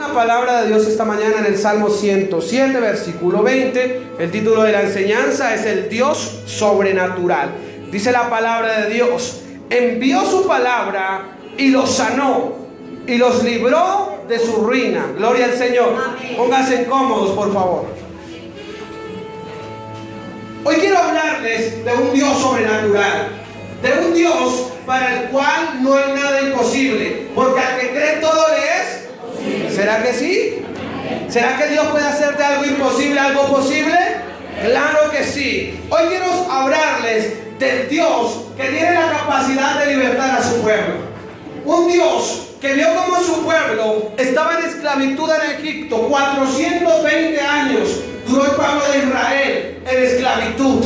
la palabra de Dios esta mañana en el Salmo 107, versículo 20. El título de la enseñanza es el Dios sobrenatural. Dice la palabra de Dios: envió su palabra y los sanó y los libró de su ruina. Gloria al Señor. Amén. Pónganse cómodos, por favor. Hoy quiero hablarles de un Dios sobrenatural, de un Dios para el cual no hay nada imposible, porque al que cree todo le es posible. ¿Será que sí? ¿Será que Dios puede hacer de algo imposible algo posible? Claro que sí. Hoy quiero hablarles del Dios que tiene la capacidad de libertar a su pueblo. Un Dios que vio como su pueblo estaba en esclavitud en Egipto. 420 años duró el pueblo de Israel en esclavitud.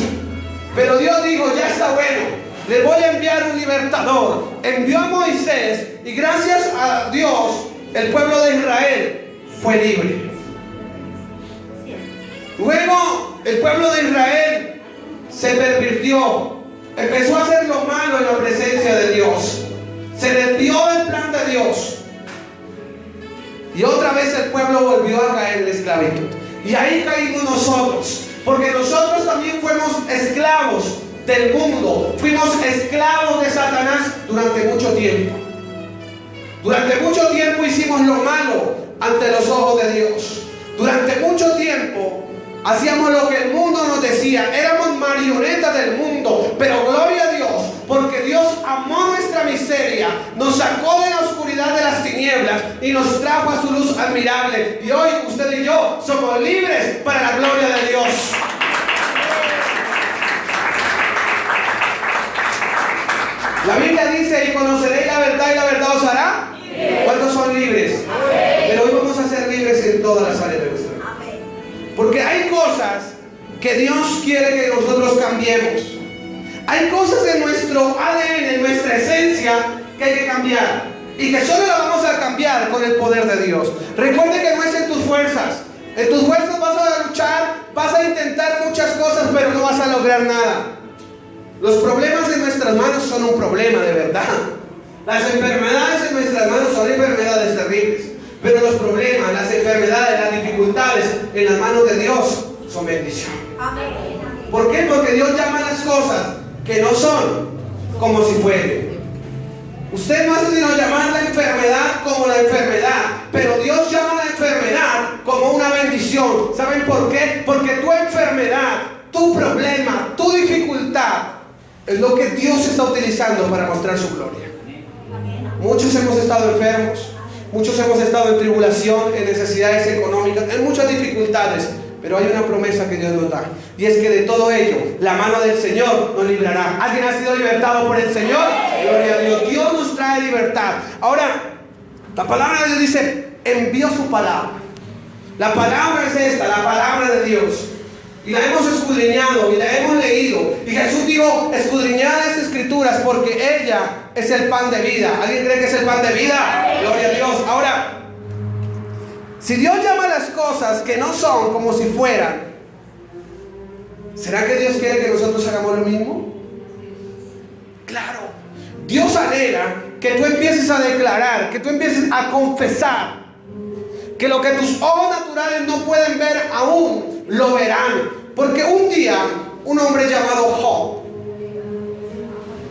Pero Dios dijo: ya está bueno, le voy a enviar un libertador. Envió a Moisés y gracias a Dios el pueblo de Israel fue libre. Luego el pueblo de Israel se pervirtió, empezó a hacer lo malo en la presencia de Dios, se desvió del plan de Dios y otra vez el pueblo volvió a caer en la esclavitud. Y ahí caímos nosotros, porque nosotros también fuimos esclavos del mundo, fuimos esclavos de Satanás durante mucho tiempo. Durante mucho tiempo hicimos lo malo ante los ojos de Dios. Durante mucho tiempo hacíamos lo que el mundo nos decía, éramos marionetas del mundo. Pero gloria a Dios, porque Dios amó nuestra miseria, nos sacó de la oscuridad de las tinieblas y nos trajo a su luz admirable. Y hoy usted y yo somos libres para la gloria de Dios. La Biblia dice: y conoceréis la verdad y la verdad os hará. ¿Cuántos son libres? Pero hoy vamos a ser libres en todas las áreas de nuestra vida. Porque hay cosas que Dios quiere que nosotros cambiemos. Hay cosas en nuestro ADN, en nuestra esencia, que hay que cambiar. Y que solo la vamos a cambiar con el poder de Dios. Recuerde que no es en tus fuerzas. En tus fuerzas vas a luchar, vas a intentar muchas cosas, pero no vas a lograr nada. Los problemas en nuestras manos son un problema de verdad. Las enfermedades en nuestras manos son enfermedades terribles. Pero los problemas, las enfermedades, las dificultades en las manos de Dios son bendición. ¿Por qué? Porque Dios llama las cosas que no son como si fueren. Usted no hace sino llamar la enfermedad como la enfermedad, pero Dios llama la enfermedad como una bendición. ¿Saben por qué? Porque tu enfermedad, tu problema, tu dificultad es lo que Dios está utilizando para mostrar su gloria. Muchos hemos estado enfermos, muchos hemos estado en tribulación, en necesidades económicas, en muchas dificultades. Pero hay una promesa que Dios nos da, y es que de todo ello la mano del Señor nos librará. ¿Alguien ha sido libertado por el Señor? Gloria a Dios. Dios nos trae libertad. Ahora, la palabra de Dios dice: envió su palabra. La palabra es esta, la palabra de Dios. Y la hemos escudriñado y la hemos leído. Y Jesús dijo: escudriñad las escrituras, porque ella es el pan de vida. ¿Alguien cree que es el pan de vida? Gloria a Dios. Ahora, si Dios llama las cosas que no son como si fueran, ¿será que Dios quiere que nosotros hagamos lo mismo? Claro. Dios anhela que tú empieces a declarar, que tú empieces a confesar que lo que tus ojos naturales no pueden ver aún, lo verán. Porque un día, un hombre llamado Job,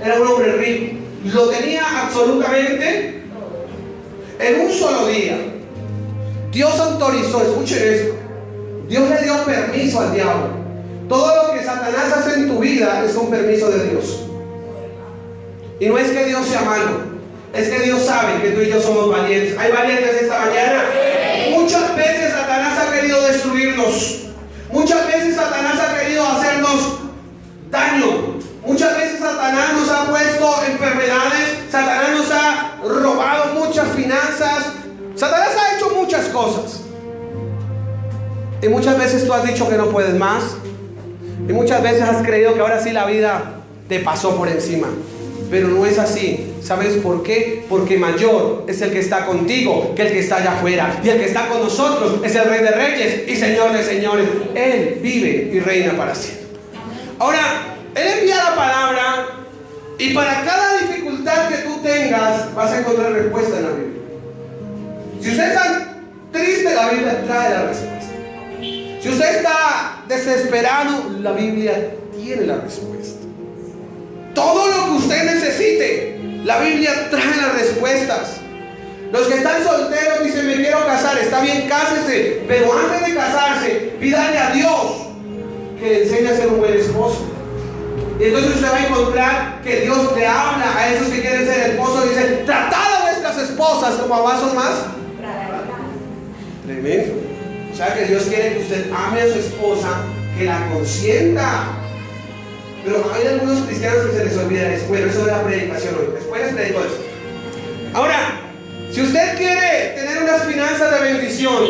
era un hombre rico, lo tenía absolutamente en un solo día. Dios autorizó, escuchen esto, Dios le dio permiso al diablo. Todo lo que Satanás hace en tu vida es con permiso de Dios. Y no es que Dios sea malo, es que Dios sabe que tú y yo somos valientes. ¿Hay valientes esta mañana? Muchas veces Satanás ha querido destruirnos. Muchas veces Satanás ha querido hacernos daño. Muchas veces Satanás nos ha puesto enfermedades. Satanás nos ha robado muchas finanzas. Satanás ha hecho muchas cosas. Y muchas veces tú has dicho que no puedes más. Y muchas veces has creído que ahora sí la vida te pasó por encima. Pero no es así. ¿Sabes por qué? Porque mayor es el que está contigo que el que está allá afuera. Y el que está con nosotros es el Rey de Reyes y Señor de Señores. Él vive y reina para siempre. Ahora, Él envía la palabra, y para cada dificultad que tú tengas vas a encontrar respuesta en la Biblia. Si usted está triste, la Biblia trae la respuesta. Si usted está desesperado, la Biblia tiene la respuesta. Todo lo que usted necesite, la Biblia trae las respuestas. Los que están solteros dicen: me quiero casar. Está bien, cásese, pero antes de casarse, pídale a Dios que le enseñe a ser un buen esposo. Y entonces usted va a encontrar que Dios le habla a esos que quieren ser esposos. Dice: tratad a vuestras esposas como a vasos más. Tremendo. O sea que Dios quiere que usted ame a su esposa, que la consienta. Pero hay algunos cristianos que se les olvida eso. Bueno, eso es la predicación hoy. Después les predico eso. Ahora, si usted quiere tener unas finanzas de bendición,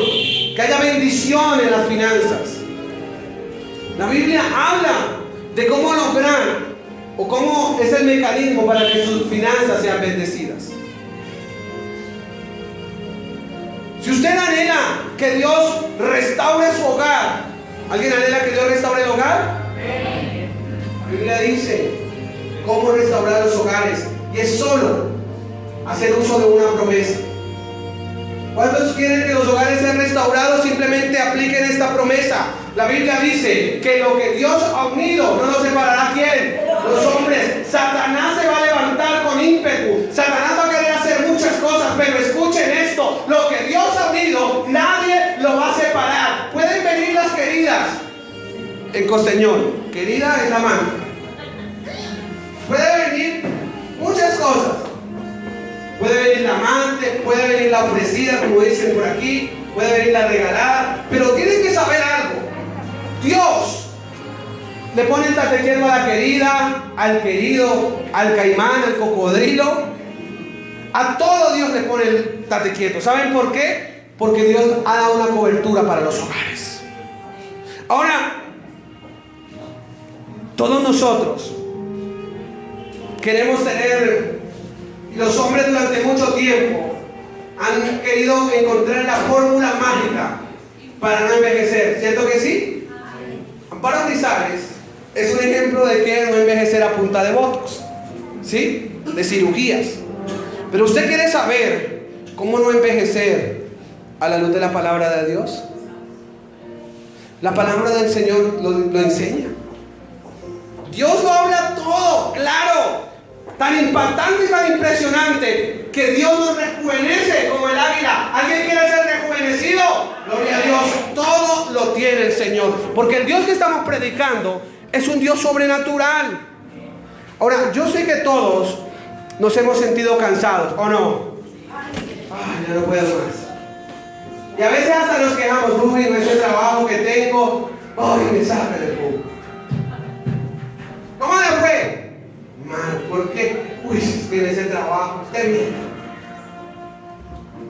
que haya bendición en las finanzas, la Biblia habla de cómo lograr o cómo es el mecanismo para que sus finanzas sean bendecidas. Si usted anhela que Dios restaure su hogar, ¿alguien anhela que Dios restaure el hogar? La Biblia dice cómo restaurar los hogares, y es solo hacer uso de una promesa. ¿Cuántos quieren que los hogares sean restaurados? Simplemente apliquen esta promesa. La Biblia dice que lo que Dios ha unido no lo separará ¿quién? Los hombres. Satanás se va a levantar con ímpetu. Satanás va a querer hacer muchas cosas, pero escuchen esto: lo que Dios ha unido, nadie lo va a separar. Pueden venir las queridas en Costeñol. Querida es la amante. Puede venir muchas cosas. Puede venir la amante, puede venir la ofrecida, como dicen por aquí, puede venir la regalada, pero tienen que saber algo. Dios le pone el tate quieto a la querida, al querido, al caimán, al cocodrilo. A todo Dios le pone el tate quieto. ¿Saben por qué? Porque Dios ha dado una cobertura para los hogares. Ahora, todos nosotros queremos tener... Los hombres durante mucho tiempo han querido encontrar la fórmula mágica para no envejecer. ¿Cierto que sí? Amparo Grisales es un ejemplo de que no envejecer a punta de botox, ¿sí? De cirugías. Pero usted quiere saber cómo no envejecer a la luz de la palabra de Dios. La palabra del Señor lo enseña. Dios lo habla todo, claro. Tan impactante y tan impresionante que Dios nos rejuvenece como el águila. ¿Alguien quiere ser rejuvenecido? Gloria a Dios. Todo lo tiene el Señor, porque el Dios que estamos predicando es un Dios sobrenatural. Ahora, yo sé que todos nos hemos sentido cansados, ¿o no? Ay, ya no puedo más. Y a veces hasta nos quejamos: uy, ese trabajo que tengo, ay, me saca del cubo. ¿Cómo le fue? Mal, ¿por qué? Uy, tiene ese trabajo, está bien.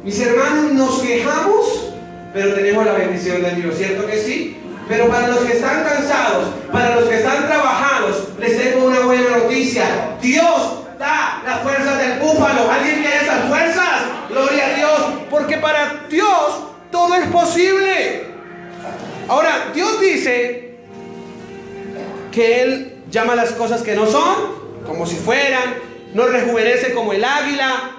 Mis hermanos, nos quejamos, pero tenemos la bendición de Dios, ¿cierto que sí? Pero para los que están cansados, para los que están trabajados, les tengo una buena noticia: Dios da las fuerzas del búfalo. ¿Alguien quiere esas fuerzas? Gloria a Dios, porque para Dios todo es posible. Ahora, Dios dice que Él llama las cosas que no son como si fueran, nos rejuvenece como el águila,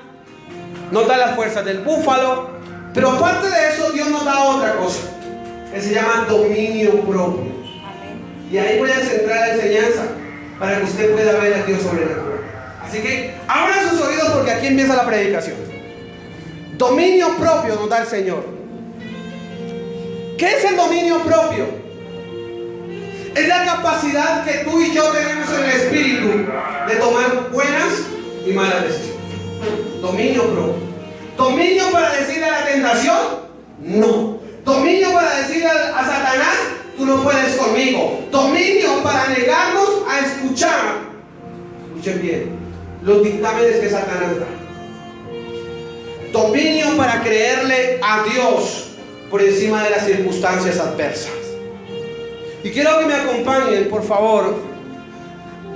nos da las fuerzas del búfalo. Pero aparte de eso, Dios nos da otra cosa que se llama dominio propio. Y ahí voy a centrar la enseñanza para que usted pueda ver a Dios sobrenatural. Así que abra sus oídos, porque aquí empieza la predicación. Dominio propio nos da el Señor. ¿Qué es el dominio propio? Es la capacidad que tú y yo tenemos en el espíritu de tomar buenas y malas decisiones. Dominio propio. Dominio para decirle a la tentación: no. Dominio para decirle a Satanás: tú no puedes conmigo. Dominio para negarnos a escuchar, escuchen bien, los dictámenes que Satanás da. Dominio para creerle a Dios por encima de las circunstancias adversas. Y quiero que me acompañen, por favor,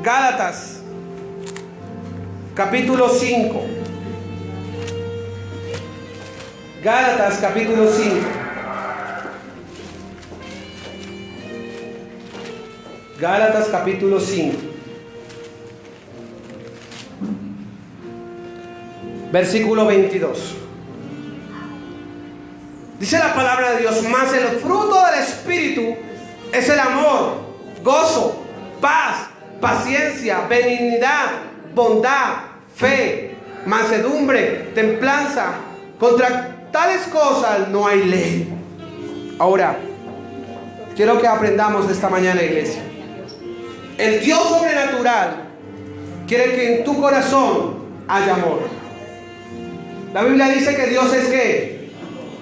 Gálatas, capítulo 5. Gálatas, capítulo 5. Gálatas, capítulo 5. Versículo 22. Dice la palabra de Dios, mas el fruto del Espíritu es el amor, gozo, paz, paciencia, benignidad, bondad, fe, mansedumbre, templanza. Contra tales cosas no hay ley. Ahora, quiero que aprendamos esta mañana, iglesia. El Dios sobrenatural quiere que en tu corazón haya amor. La Biblia dice que Dios es ¿qué?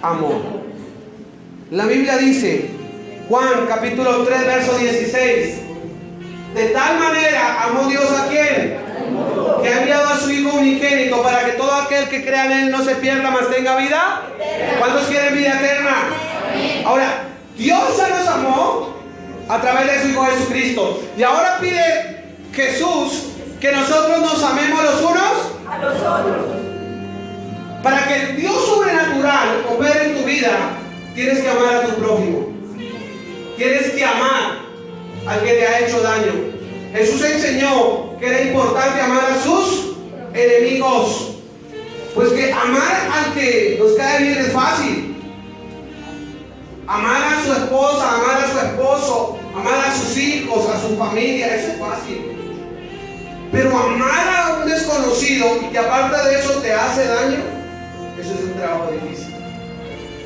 Amor. La Biblia dice, Juan capítulo 3 verso 16, de tal manera amó Dios a quién, que ha enviado a su Hijo unigénito para que todo aquel que crea en Él no se pierda, mas tenga vida. ¿Cuántos quieren vida eterna? Ahora, Dios ya nos amó a través de su Hijo Jesucristo, y ahora pide Jesús que nosotros nos amemos los unos a los otros. Para que el Dios sobrenatural opere en tu vida, tienes que amar a tu prójimo. Tienes que amar al que te ha hecho daño. Jesús enseñó que era importante amar a sus enemigos. Pues que amar al que nos cae bien es fácil. Amar a su esposa, amar a su esposo, amar a sus hijos, a su familia, eso es fácil. Pero amar a un desconocido y que aparte de eso te hace daño, eso es un trabajo difícil.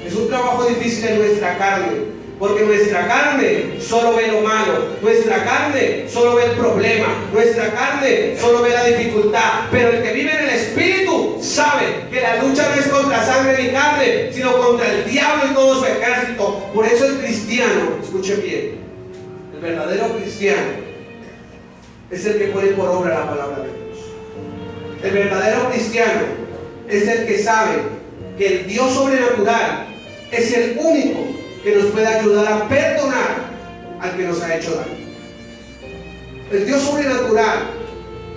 Es un trabajo difícil en nuestra carne. Porque nuestra carne solo ve lo malo, nuestra carne solo ve el problema, nuestra carne solo ve la dificultad. Pero el que vive en el Espíritu sabe que la lucha no es contra sangre ni carne, sino contra el diablo y todo su ejército. Por eso el cristiano, escuchen bien, el verdadero cristiano es el que pone por obra la palabra de Dios. El verdadero cristiano es el que sabe que el Dios sobrenatural es el único que nos puede ayudar a perdonar al que nos ha hecho daño. El Dios sobrenatural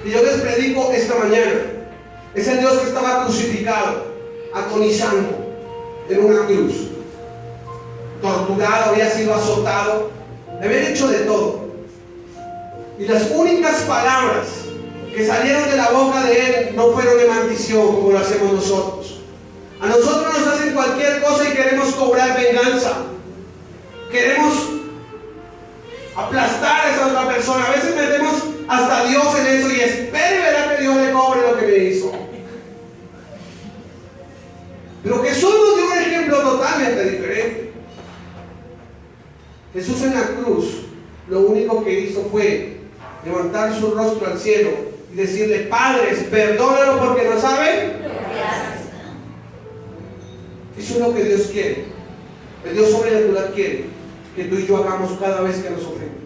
que yo les predico esta mañana es el Dios que estaba crucificado, agonizando en una cruz, torturado, había sido azotado, le habían hecho de todo, y las únicas palabras que salieron de la boca de él no fueron de maldición como lo hacemos nosotros. A nosotros nos hacen cualquier cosa y queremos cobrar venganza. Queremos aplastar a esa otra persona. A veces metemos hasta Dios en eso y espera y verá que Dios le cobre lo que me hizo. Pero Jesús nos dio un ejemplo totalmente diferente. Jesús en la cruz lo único que hizo fue levantar su rostro al cielo y decirle: Padres, perdónalo porque no saben. Eso es lo que Dios quiere. El Dios sobrenatural quiere que tú y yo hagamos cada vez que nos ofenden,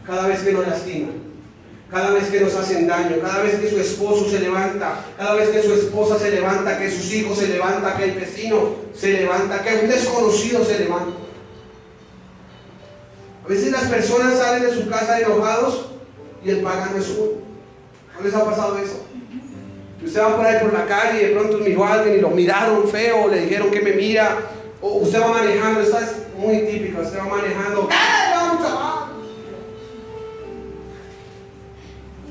cada vez que nos lastiman, cada vez que nos hacen daño, cada vez que su esposo se levanta, cada vez que su esposa se levanta, que sus hijos se levantan, que el vecino se levanta, que un desconocido se levanta. A veces las personas salen de su casa enojados y el pagano es uno. ¿No les ha pasado eso? Usted va por ahí por la calle y de pronto miró a alguien y lo miraron feo, le dijeron que me mira, o usted va manejando, esta es muy típica, usted va manejando,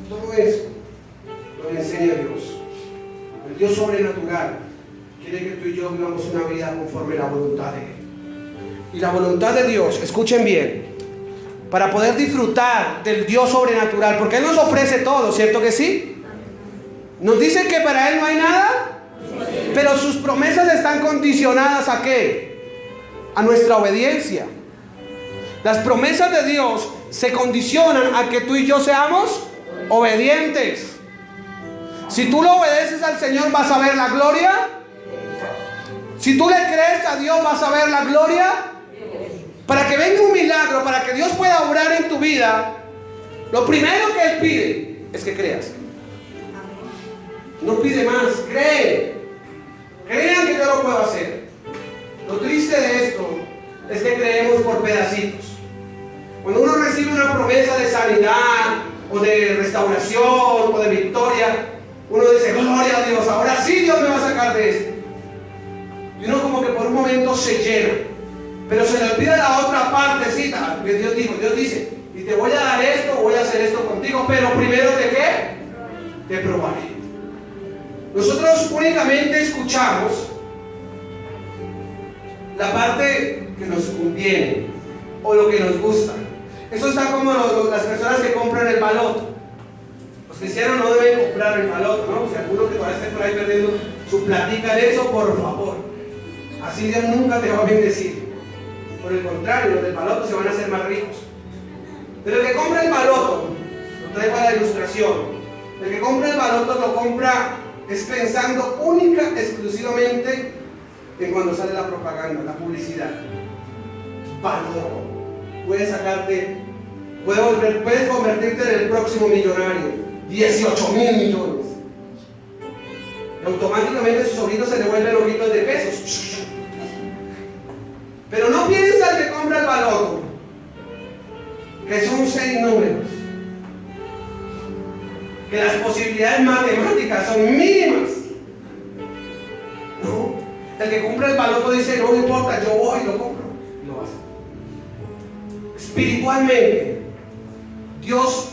todo eso lo enseña Dios. El Dios sobrenatural quiere que tú y yo vivamos una vida conforme a la voluntad de Él. Y la voluntad de Dios, escuchen bien, para poder disfrutar del Dios sobrenatural, porque Él nos ofrece todo, ¿cierto que sí? Nos dice que para Él no hay nada, pero sus promesas están condicionadas ¿a qué? A nuestra obediencia. Las promesas de Dios se condicionan a que tú y yo seamos obedientes. Si tú lo obedeces al Señor, vas a ver la gloria. Si tú le crees a Dios, vas a ver la gloria. Para que venga un milagro, para que Dios pueda obrar en tu vida, lo primero que Él pide es que creas. No pide más, cree. Crean que yo lo puedo hacer. Lo triste de esto es que creemos por pedacitos. Cuando uno recibe una promesa de sanidad o de restauración o de victoria, uno dice: gloria a Dios, ahora sí Dios me va a sacar de esto. Y uno como que por un momento se llena, pero se le olvida la otra partecita que Dios dijo. Dios dice: y te voy a dar esto, voy a hacer esto contigo, pero primero ¿te qué? Te probaré. Nosotros únicamente escuchamos la parte que nos conviene o lo que nos gusta. Eso está como las personas que compran el baloto. Los cristianos no deben comprar el baloto, ¿no? Si alguno que todavía esté por ahí perdiendo su platica de eso, por favor. Así Dios nunca te va a bendecir. Por el contrario, los del baloto se van a hacer más ricos. Pero el que compra el baloto, lo traigo a la ilustración, el que compra el baloto lo compra es pensando única, exclusivamente en cuando sale la propaganda, la publicidad. Baloto. Puedes convertirte en el próximo millonario. 18,000 millones. Y automáticamente sus ojitos se le vuelven ojitos de pesos. Pero no piensa el que compra el baloto, que son 6 números, que las posibilidades matemáticas son mínimas. No, el que compra el baloto dice, no importa, yo voy y lo compro. Y lo hace. Espiritualmente, Dios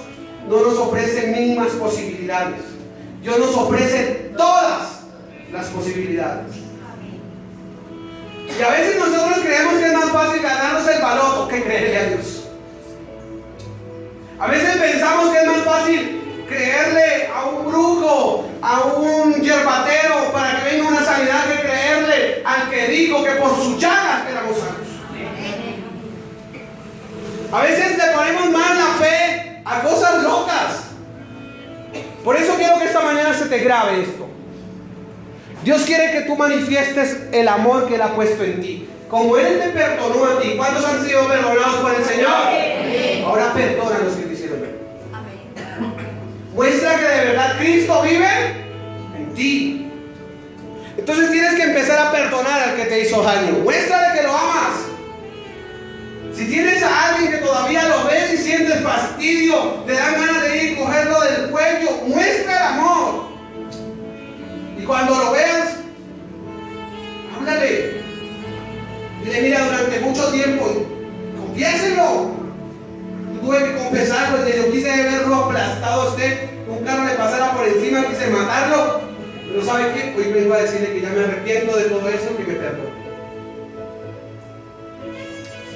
no nos ofrece mínimas posibilidades. Dios nos ofrece todas las posibilidades. Y a veces nosotros creemos que es más fácil ganarnos el baloto que creerle a Dios. A veces pensamos que es más fácil creerle a un brujo, a un yerbatero para que venga una sanidad, que creerle al que dijo que por sus llagas éramos sanos. A veces le ponemos más la fe a cosas locas. Por eso quiero que esta mañana se te grabe esto. Dios quiere que tú manifiestes el amor que Él ha puesto en ti. Como Él te perdonó a ti. ¿Cuántos han sido perdonados por el Señor? Ahora perdona a los que te hicieron mal. Muestra que de verdad Cristo vive en ti. Entonces tienes que empezar a perdonar al que te hizo daño. Muéstrale que lo amas. Si tienes a alguien que todavía lo ves y sientes fastidio, te dan ganas de ir y cogerlo del cuello, muestra el amor. Y cuando lo veas, háblale. Dile, mira, durante mucho tiempo, confiéselo. Tuve que confesarlo, desde yo quise verlo aplastado a usted, un carro le pasara por encima, quise matarlo. Pero ¿sabe qué? Hoy vengo a decirle que ya me arrepiento de todo eso, que me perdone.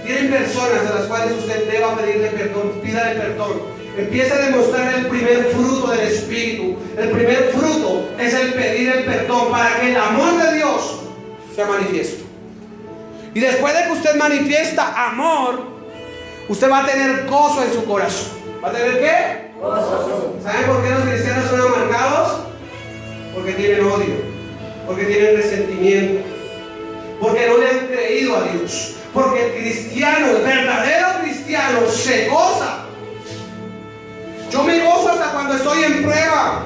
Tienen personas a las cuales usted deba pedirle perdón, pídale perdón. Empieza a demostrar el primer fruto del Espíritu. El primer fruto es el pedir el perdón para que el amor de Dios sea manifiesto. Y después de que usted manifiesta amor, usted va a tener gozo en su corazón. ¿Va a tener qué? Gozo. ¿Saben por qué los cristianos son amargados? Porque tienen odio, porque tienen resentimiento, porque no le han creído a Dios. Porque el cristiano, el verdadero cristiano, se goza. Yo me gozo hasta cuando estoy en prueba,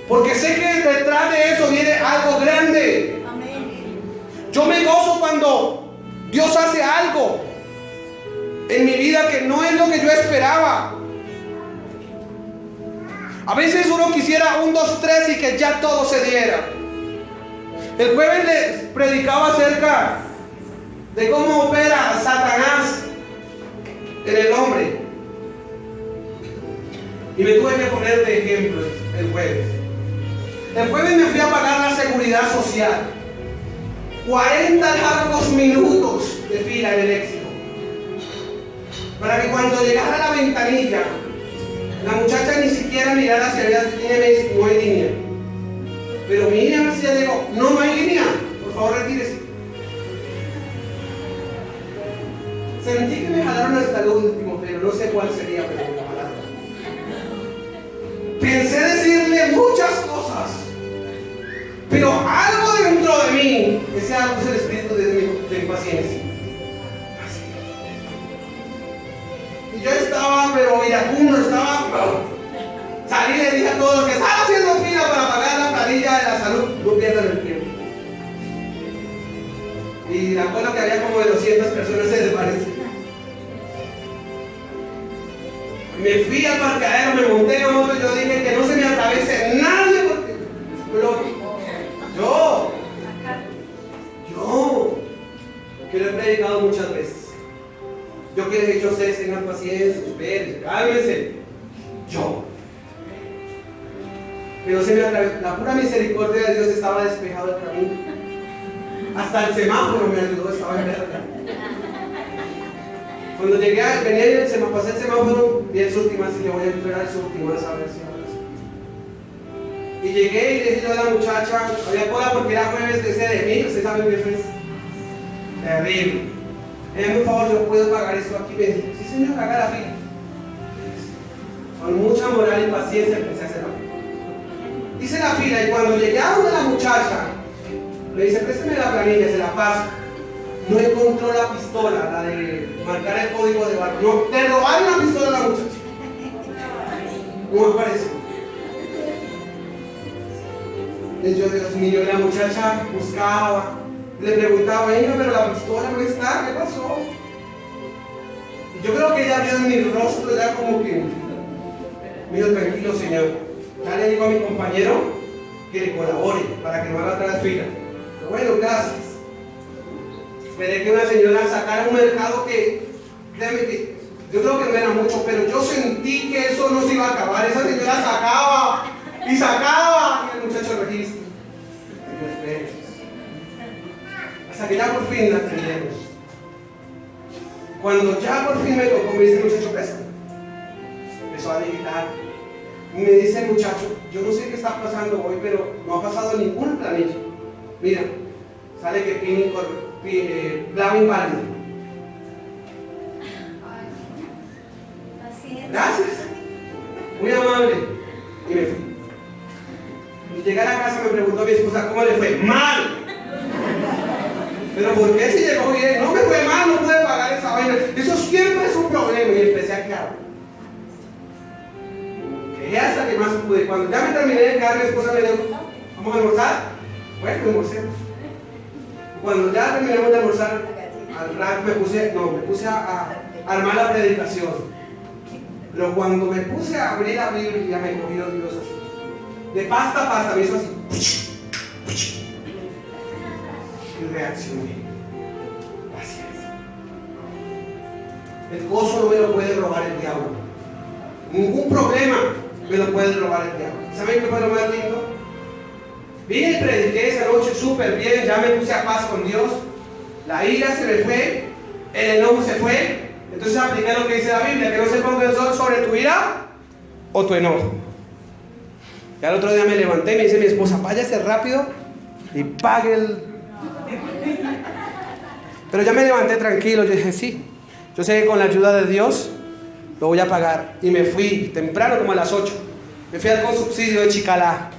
porque sé que detrás de eso viene algo grande. Yo me gozo cuando Dios hace algo en mi vida que no es lo que yo esperaba. A veces uno quisiera 1, 2, 3 y que ya todo se diera. El jueves les predicaba acerca de cómo opera Satanás en el hombre. Y me tuve que poner de ejemplo el jueves. El jueves me fui a pagar la seguridad social. 40 largos minutos de fila en el Éxito. Para que cuando llegara a la ventanilla, la muchacha ni siquiera mirara si había línea, me dice, no hay línea. Pero mi línea ya llegó, no hay línea, por favor retírese. Sentí que me jalaron hasta el último, pero no sé cuál sería, pero me jalaron. Pensé decirle muchas cosas, pero algo dentro de mí, ese algo es el espíritu de impaciencia. Y yo estaba, pero iracundo, salí y le dije a todos que están haciendo fila para pagar la planilla de la salud, no pierdan el tiempo. Y la cola que había como de 200 personas se desvanece. Me fui al parqueadero, me monté en la moto y yo dije que no se me atravese nadie porque yo que lo he predicado muchas veces. Yo que les he dicho a ustedes, tengan paciencia, esperen, cálmense. Yo. Pero se me atravesó, la pura misericordia de Dios estaba despejado el camino. Hasta el semáforo me ayudó, estaba en verde. Cuando llegué, venía el semáforo, pasé el semáforo, vi el Surtimax y le voy a entrar al Surtimax a ver si ahora sí. Y llegué y le dije yo a la muchacha, había cola porque era jueves de ese de mí, ustedes saben que eso es terrible. Por favor, yo puedo pagar esto aquí. Me dijo, sí señor, haga la fila. Con mucha moral y paciencia empecé a hacer la fila. Hice la fila y cuando llegué a donde la muchacha, le dice, présteme la planilla, se la paso. No encontró la pistola, la de marcar el código de barrio. No, le robaron la pistola a la muchacha. No apareció. Y yo, Dios mío, la muchacha buscaba, le preguntaba, venga, pero la pistola no está, ¿qué pasó? Y yo creo que ella vio en mi rostro ya como que, me dijo, tranquilo señor, ya le digo a mi compañero que le colabore para que no haga atrás fila. Pero bueno, gracias. Esperé que una señora sacara un mercado que, déjame que, yo creo que no era mucho, pero yo sentí que eso no se iba a acabar. Esa señora sacaba y sacaba y el muchacho registra. Hasta que ya por fin la atendemos. Cuando ya por fin me tocó, me dice el muchacho, presta. Empezó a digitar. Y me dice el muchacho, yo no sé qué está pasando hoy, pero no ha pasado ninguna planilla. Mira, sale que Plan inválido. Gracias. Muy amable. Y me fui. Y llegué a la casa, me preguntó mi esposa, ¿cómo le fue? ¡Mal! Pero ¿por qué si llegó bien? No me fue mal, no pude pagar esa vaina. Eso siempre es un problema. Y empecé a quedar. Quejé hasta que más pude. Cuando ya me terminé de quedar, mi esposa me dijo, ¿vamos a almorzar? Bueno, almorcemos. Cuando ya terminamos de almorzar, al rato me puse a armar la predicación. Pero cuando me puse a abrir la Biblia, me cogió Dios así. De pasta a pasta, me hizo así. Y reaccioné. Paciencia. El gozo no me lo puede robar el diablo. Ningún problema me lo puede robar el diablo. ¿Saben qué fue lo más lindo? Vine y prediqué esa noche súper bien, ya me puse a paz con Dios. La ira se me fue, el enojo se fue. Entonces apliqué lo que dice la Biblia, que no se ponga el sol sobre tu ira o tu enojo. Y al otro día me levanté y me dice mi esposa, váyase rápido y pague el... Pero ya me levanté tranquilo, yo dije, sí, yo sé que con la ayuda de Dios lo voy a pagar. Y me fui temprano, como a las 8. Me fui al consubsidio de Chicalá.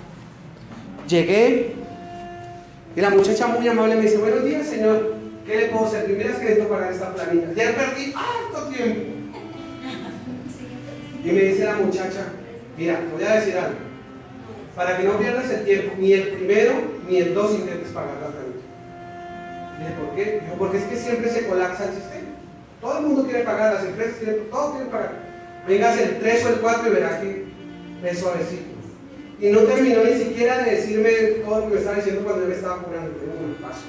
Llegué y la muchacha muy amable me dice, buenos días señor, ¿qué le puedo servir? Mira, es que necesito pagar esta planilla. Ya perdí harto tiempo. Y me dice la muchacha, mira, te voy a decir algo. Para que no pierdas el tiempo, ni el primero ni el 2 intentes pagar la planilla. Dije, ¿por qué? Dijo, porque es que siempre se colapsa el sistema. Todo el mundo quiere pagar, las empresas quieren, todos quieren pagar. Vengas el 3 o el 4 y verás que es suavecito. Y no terminó ni siquiera de decirme todo lo que me estaba diciendo cuando yo me estaba curando. Tengo un paso.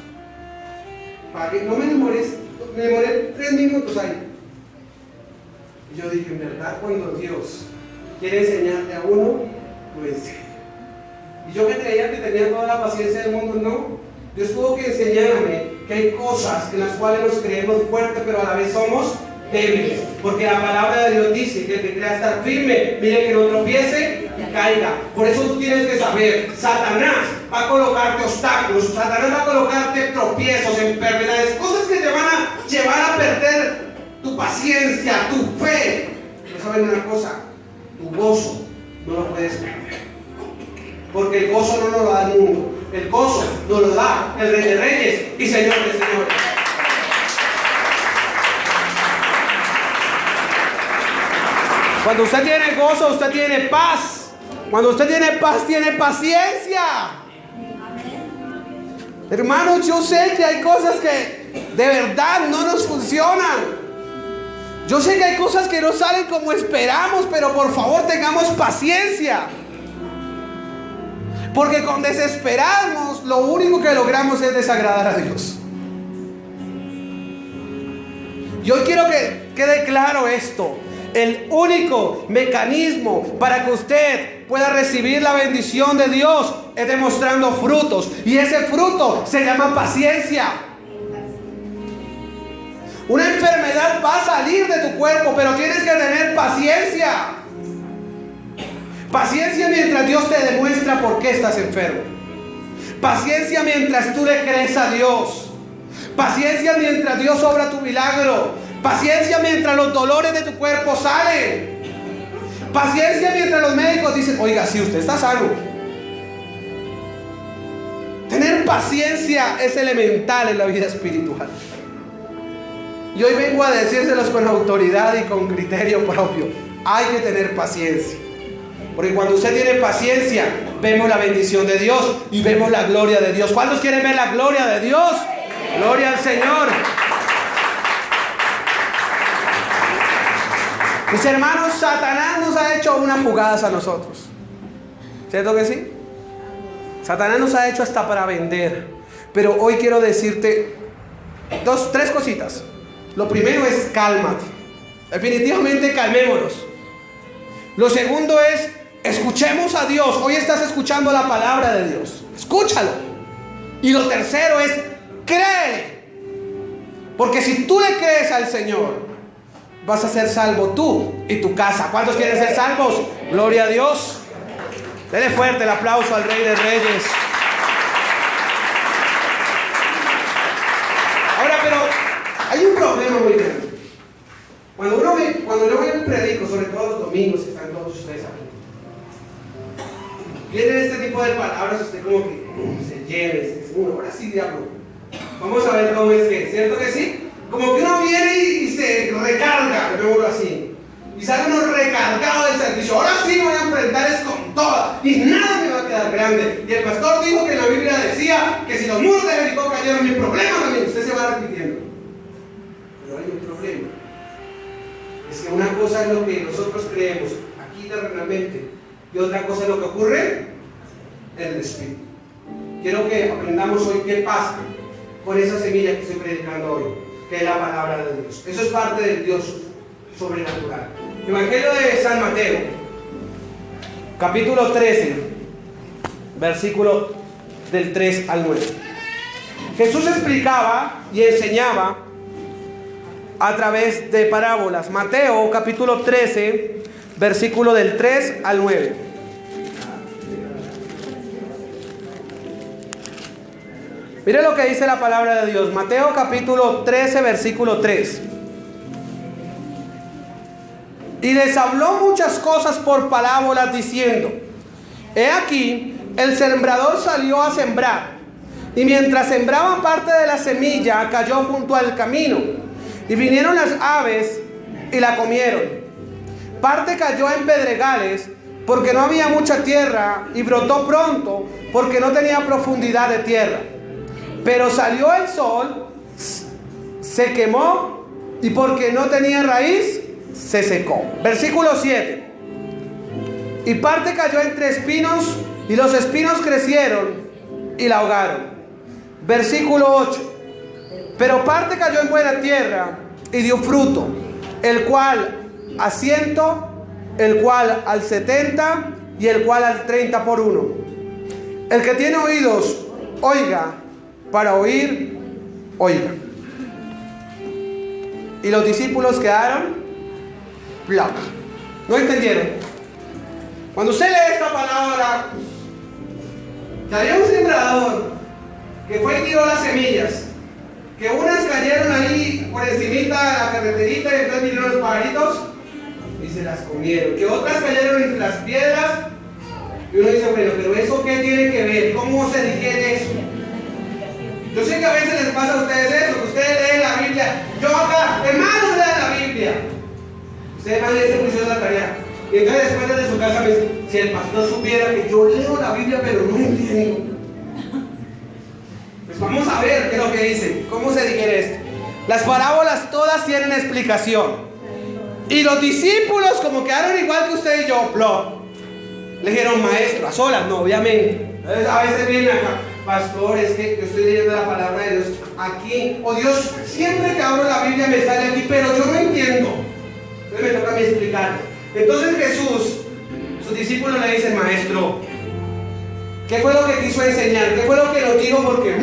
Para que no me demoré 3 minutos ahí. Y yo dije, en verdad, cuando Dios quiere enseñarte a uno, lo enseña. Y yo que creía que tenía toda la paciencia del mundo, no. Dios tuvo que enseñarme que hay cosas en las cuales nos creemos fuertes, pero a la vez somos débiles. Porque la palabra de Dios dice que el que crea estar firme, mire que no tropiece y caiga. Por eso tú tienes que saber, Satanás va a colocarte obstáculos, Satanás va a colocarte tropiezos, enfermedades, cosas que te van a llevar a perder tu paciencia, tu fe. Pero saben una cosa, tu gozo no lo puedes perder. Porque el gozo no nos lo da el mundo, el gozo nos lo da el Rey de Reyes y Señor de Señores. Cuando usted tiene gozo, usted tiene paz. Cuando usted tiene paz, tiene paciencia. Hermanos, yo sé que hay cosas que de verdad no nos funcionan. Yo sé que hay cosas que no salen como esperamos, pero por favor tengamos paciencia. Porque con desesperarnos, lo único que logramos es desagradar a Dios. Yo quiero que quede claro esto. El único mecanismo para que usted pueda recibir la bendición de Dios es demostrando frutos. Y ese fruto se llama paciencia. Una enfermedad va a salir de tu cuerpo, pero tienes que tener paciencia. Paciencia mientras Dios te demuestra por qué estás enfermo. Paciencia mientras tú le crees a Dios. Paciencia mientras Dios obra tu milagro. Paciencia mientras los dolores de tu cuerpo salen. Paciencia mientras los médicos dicen: oiga, si usted está sano. Tener paciencia es elemental en la vida espiritual. Y hoy vengo a decírselos con autoridad y con criterio propio. Hay que tener paciencia. Porque cuando usted tiene paciencia, vemos la bendición de Dios y vemos la gloria de Dios. ¿Cuántos quieren ver la gloria de Dios? Gloria al Señor. Mis hermanos, Satanás nos ha hecho unas jugadas a nosotros. ¿Cierto que sí? Satanás nos ha hecho hasta para vender. Pero hoy quiero decirte tres cositas. Lo primero es cálmate. Definitivamente calmémonos. Lo segundo es escuchemos a Dios. Hoy estás escuchando la palabra de Dios. Escúchalo. Y lo tercero es créele. Porque si tú le crees al Señor, vas a ser salvo tú y tu casa. ¿Cuántos quieren ser salvos? Gloria a Dios. Dele fuerte el aplauso al Rey de Reyes. Ahora, pero hay un problema muy grande. Cuando yo voy al predico, sobre todo los domingos, que están todos ustedes aquí, vienen este tipo de palabras, usted como que se lleve, ahora sí, diablo. Vamos a ver cómo es que, ¿cierto que sí? Como que uno viene y se recarga, luego así, y sale uno recargado del servicio. Ahora sí me voy a enfrentar es con toda, y nada me va a quedar grande. Y el pastor dijo que en la Biblia decía que si los muros de Jericó cayeron, mi problema también. Usted se va repitiendo. Pero hay un problema. Es que una cosa es lo que nosotros creemos aquí terrenalmente, y otra cosa es lo que ocurre en el Espíritu. Quiero que aprendamos hoy qué pasa con esa semilla que estoy predicando hoy, que es la palabra de Dios. Eso es parte del Dios sobrenatural. Evangelio de San Mateo, capítulo 13, versículo del 3 al 9. Jesús explicaba y enseñaba a través de parábolas. Mateo, capítulo 13, versículo del 3 al 9. Mire lo que dice la palabra de Dios. Mateo capítulo 13, versículo 3. Y les habló muchas cosas por parábolas diciendo: he aquí, el sembrador salió a sembrar. Y mientras sembraba, parte de la semilla cayó junto al camino. Y vinieron las aves y la comieron. Parte cayó en pedregales, porque no había mucha tierra, y brotó pronto, porque no tenía profundidad de tierra. Pero salió el sol, se quemó, y porque no tenía raíz, se secó. Versículo 7. Y parte cayó entre espinos, y los espinos crecieron y la ahogaron. Versículo 8. Pero parte cayó en buena tierra y dio fruto, el cual a 100, el cual al 70 y el cual al 30 por uno. El que tiene oídos, oiga. Para oír, oiga. Y los discípulos quedaron placa. ¿No entendieron? Cuando usted lee esta palabra, que había un sembrador que fue y tiró las semillas, que unas cayeron ahí por encimita de la carreterita y entonces vinieron los pajaritos y se las comieron, que otras cayeron entre las piedras, y uno dice: bueno, pero ¿eso qué tiene que ver? ¿Cómo se digiere eso? Yo sé que a veces les pasa a ustedes eso, que ustedes leen la Biblia. Yo acá, hermanos, lean la Biblia. Ustedes van a leer ese juicio de la tarea. Y entonces después desde su casa me dicen: si el pastor supiera que yo leo la Biblia pero no entiendo. Pues vamos a ver qué es lo que dice. ¿Cómo se digiere esto? Las parábolas todas tienen explicación. Y los discípulos, como quedaron igual que usted y yo, le dijeron: maestro, a solas, no, obviamente. Entonces a veces vienen acá: pastor, es que yo estoy leyendo la palabra de Dios aquí, o Dios, siempre que abro la Biblia me sale aquí, pero yo no entiendo. Entonces me toca a mí explicar. Entonces Jesús, sus discípulos le dicen: maestro, ¿qué fue lo que quiso enseñar? ¿Qué fue lo que nos dijo? Porque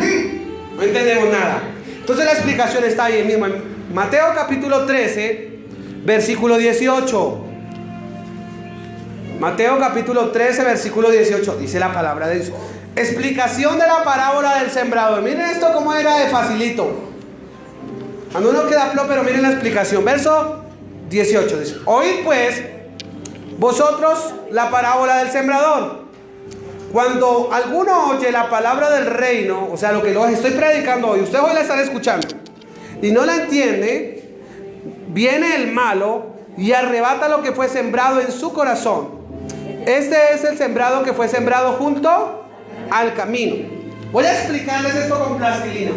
no entendemos nada. Entonces la explicación está ahí mismo en Mateo capítulo 13, versículo 18. Mateo capítulo 13, versículo 18. Dice la palabra de Dios. Explicación de la parábola del sembrador. Miren esto como era de facilito. Cuando uno queda flojo, pero miren la explicación. Verso 18 dice: oíd pues vosotros la parábola del sembrador. Cuando alguno oye la palabra del reino, o sea, lo que los estoy predicando hoy, ustedes hoy la están escuchando y no la entiende, viene el malo y arrebata lo que fue sembrado en su corazón. Este es el sembrado que fue sembrado junto al camino. Voy a explicarles esto con plastilina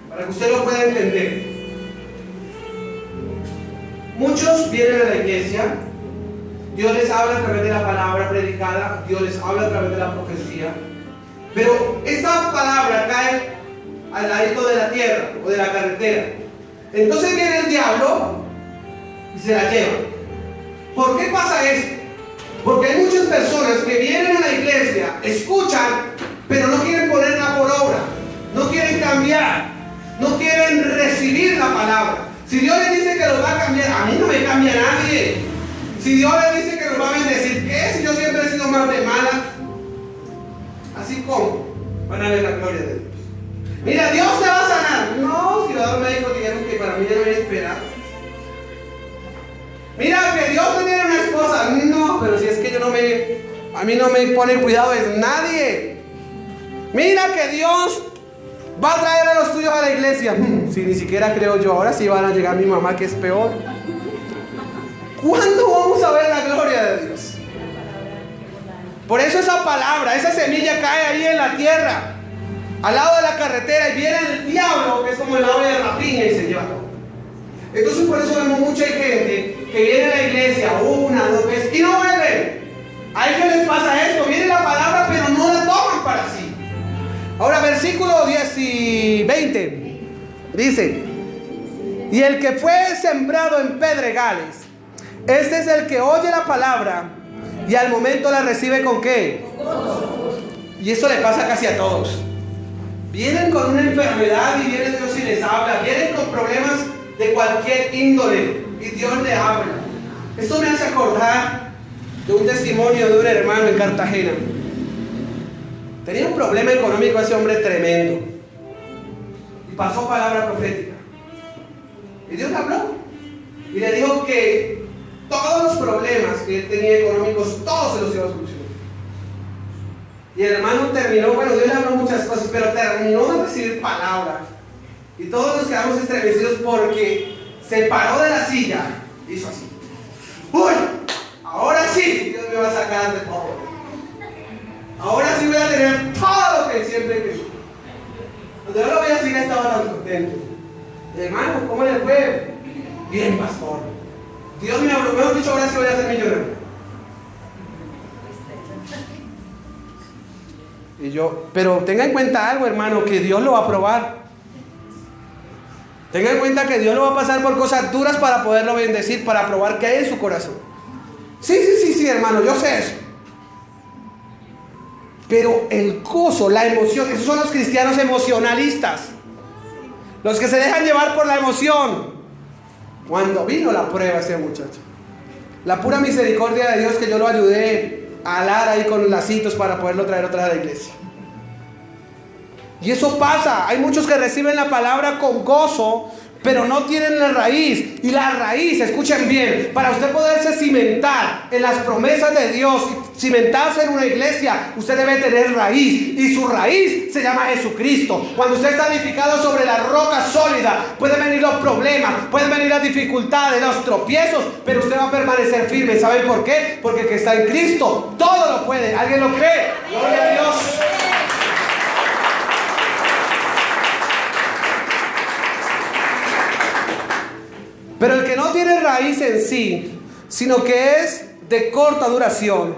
para que usted lo pueda entender. Muchos vienen a la iglesia, Dios les habla a través de la palabra predicada, Dios les habla a través de la profecía, pero esta palabra cae al ladito de la tierra o de la carretera. Entonces viene el diablo y se la lleva. ¿Por qué pasa esto? Porque hay muchas personas que vienen a la iglesia, escuchan, pero no quieren ponerla por obra, no quieren cambiar, no quieren recibir la palabra. Si Dios les dice que los va a cambiar, a mí no me cambia nadie. Si Dios les dice que los va a bendecir, ¿qué? Si yo siempre he sido más de malas. Así como van a ver la gloria de Dios. Mira, Dios te va a sanar. No, si los médicos dijeron que para mí ya no hay esperanza. Mira, que Dios me tiene una esposa. No, pero si es que a mí no me pone cuidado es nadie. Mira que Dios va a traer a los tuyos a la iglesia. Si ni siquiera creo yo, ahora sí van a llegar mi mamá, que es peor. ¿Cuándo vamos a ver la gloria de Dios? Por eso esa palabra, esa semilla cae ahí en la tierra, al lado de la carretera, y viene el diablo, que es como el ave de rapiña, y se lleva todo. Entonces por eso vemos mucha gente que viene a la iglesia una, dos veces y no vuelven. A ellos les pasa esto, viene la palabra pero no la toman para sí. Ahora versículo 10 y 20 dice: y el que fue sembrado en pedregales, este es el que oye la palabra y al momento la recibe ¿con qué? Y eso le pasa casi a todos. Vienen con una enfermedad y viene Dios y les habla. Vienen con problemas de cualquier índole y Dios le habla. Esto me hace acordar de un testimonio de un hermano en Cartagena. Tenía un problema económico ese hombre tremendo y pasó palabra profética y Dios le habló y le dijo que todos los problemas que él tenía económicos, todos se los iba a solucionar. Y el hermano terminó, bueno, Dios le habló muchas cosas, pero terminó de recibir palabras. Y todos nos quedamos estremecidos porque se paró de la silla, hizo así. ¡Uy! Ahora sí, Dios me va a sacar de todo. Ahora sí voy a tener todo lo que siempre quería. Cuando yo lo veía así, estaba tan contento. Hermano, ¿cómo le fue? Bien, pastor. Dios me habló, me ha dicho, ahora sí voy a ser millonario. Y yo, pero tenga en cuenta algo, hermano, que Dios lo va a probar. Tenga en cuenta que Dios lo va a pasar por cosas duras para poderlo bendecir, para probar qué hay en su corazón. Sí, hermano, yo sé eso. Pero el gozo, la emoción, esos son los cristianos emocionalistas. Los que se dejan llevar por la emoción. Cuando vino la prueba ese muchacho, la pura misericordia de Dios que yo lo ayudé a alar ahí con lacitos para poderlo traer otra vez a la iglesia. Y eso pasa, hay muchos que reciben la palabra con gozo, pero no tienen la raíz. Y la raíz, escuchen bien, para usted poderse cimentar en las promesas de Dios, cimentarse en una iglesia, usted debe tener raíz. Y su raíz se llama Jesucristo. Cuando usted está edificado sobre la roca sólida, pueden venir los problemas, pueden venir las dificultades, los tropiezos, pero usted va a permanecer firme. ¿Saben por qué? Porque el que está en Cristo todo lo puede. ¿Alguien lo cree? Gloria a Dios. Pero el que no tiene raíz en sí, sino que es de corta duración,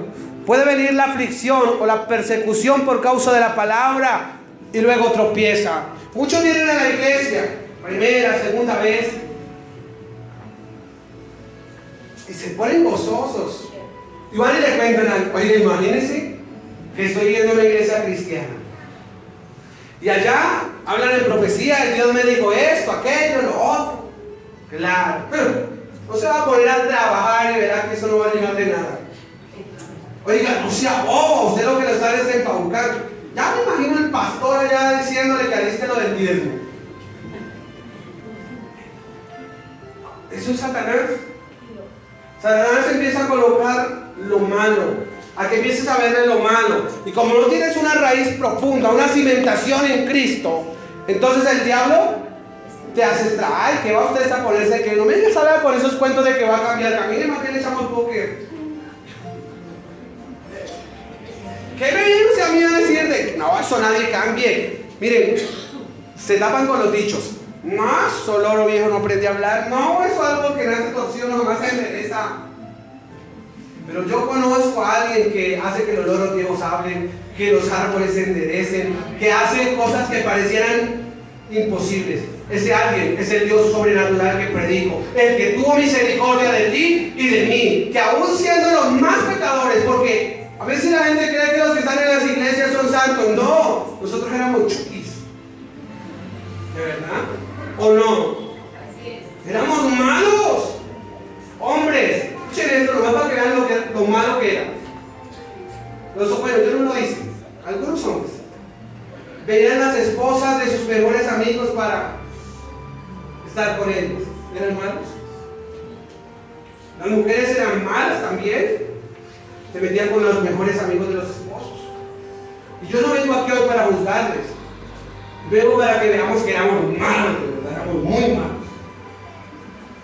puede venir la aflicción o la persecución por causa de la palabra y luego tropieza. Muchos vienen a la iglesia, primera, segunda vez, Y se ponen gozosos. Y van y le cuentan, oye, imagínense que estoy yendo a una iglesia cristiana. Y allá hablan en profecía, y Dios me dijo esto, aquello, lo otro. Claro, no se va a poner a trabajar y verá que eso no va a llegar de nada. Oiga, no sea bobo, usted lo que lo está desempaucando. Ya me imagino el pastor allá diciéndole que aliste lo del diezmo. Eso es Satanás. Satanás empieza a colocar lo malo, a que empieces a verle lo malo. Y como no tienes una raíz profunda, una cimentación en Cristo, entonces el diablo te hace extra. Ay, que va usted a ponerse, que no me digas a con esos cuentos de que va a cambiar. Camine más bien le echamos póker. ¿Qué me viene usted a mí a decir de no, eso nadie cambie? Miren, se tapan con los dichos. No, solo oro viejo no aprende a hablar. No, eso es algo que nace torcido, no jamás se endereza. Pero yo conozco a alguien que hace que los loros viejos hablen, que los árboles se enderecen, que hace cosas que parecieran imposibles. Ese alguien es el Dios sobrenatural que predico, el que tuvo misericordia de ti y de mí, que aún siendo los más pecadores, porque a veces la gente cree que los que están en las iglesias son santos. No, nosotros éramos chuquis. ¿De verdad? ¿O no? Éramos malos. Hombres, escuchen esto, nomás para que vean lo malo que era. Bueno, yo no lo hice. Algunos hombres venían las esposas de sus mejores amigos para estar con ellos. ¿Eran malos? Las mujeres eran malas también. Se metían con los mejores amigos de los esposos. Y yo no vengo aquí hoy para juzgarles. Vengo para que veamos que éramos malos, de verdad, éramos muy malos.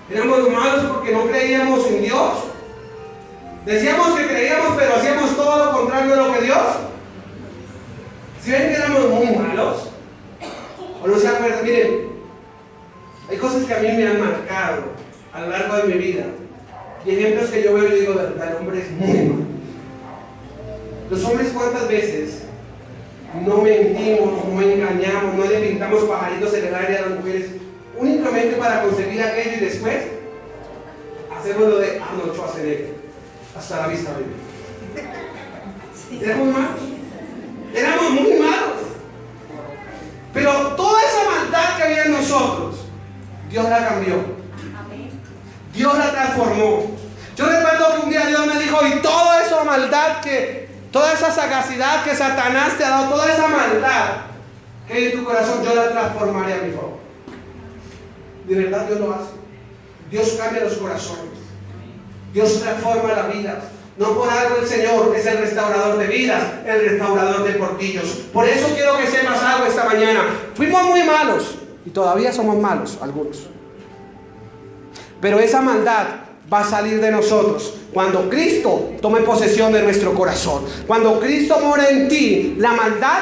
Éramos malos porque no creíamos en Dios. Decíamos que creíamos, pero hacíamos todo lo contrario de lo que Dios. ¿Sí ven que éramos muy malos? ¿O no se acuerdan? Miren, hay cosas que a mí me han marcado a lo largo de mi vida. Y ejemplos que yo veo y digo, de verdad, el hombre es muy malo. Los hombres, ¿cuántas veces no mentimos, no engañamos, no le pintamos pajaritos en el aire a las mujeres únicamente para conseguir aquello y después hacemos lo de Arnold Schwarzenegger hasta la vista de éramos malos, éramos muy malos, pero toda esa maldad que había en nosotros Dios la cambió, Dios la transformó. Yo recuerdo que un día Dios me dijo, y toda esa maldad toda esa sagacidad que Satanás te ha dado, toda esa maldad que hay en tu corazón, yo la transformaré a mi favor. De verdad Dios lo hace. Dios cambia los corazones. Dios transforma la vida. No por algo el Señor es el restaurador de vidas, el restaurador de portillos. Por eso quiero que sepas algo esta mañana. Fuimos muy malos y todavía somos malos, algunos. Pero esa maldad va a salir de nosotros cuando Cristo tome posesión de nuestro corazón. Cuando Cristo mora en ti, la maldad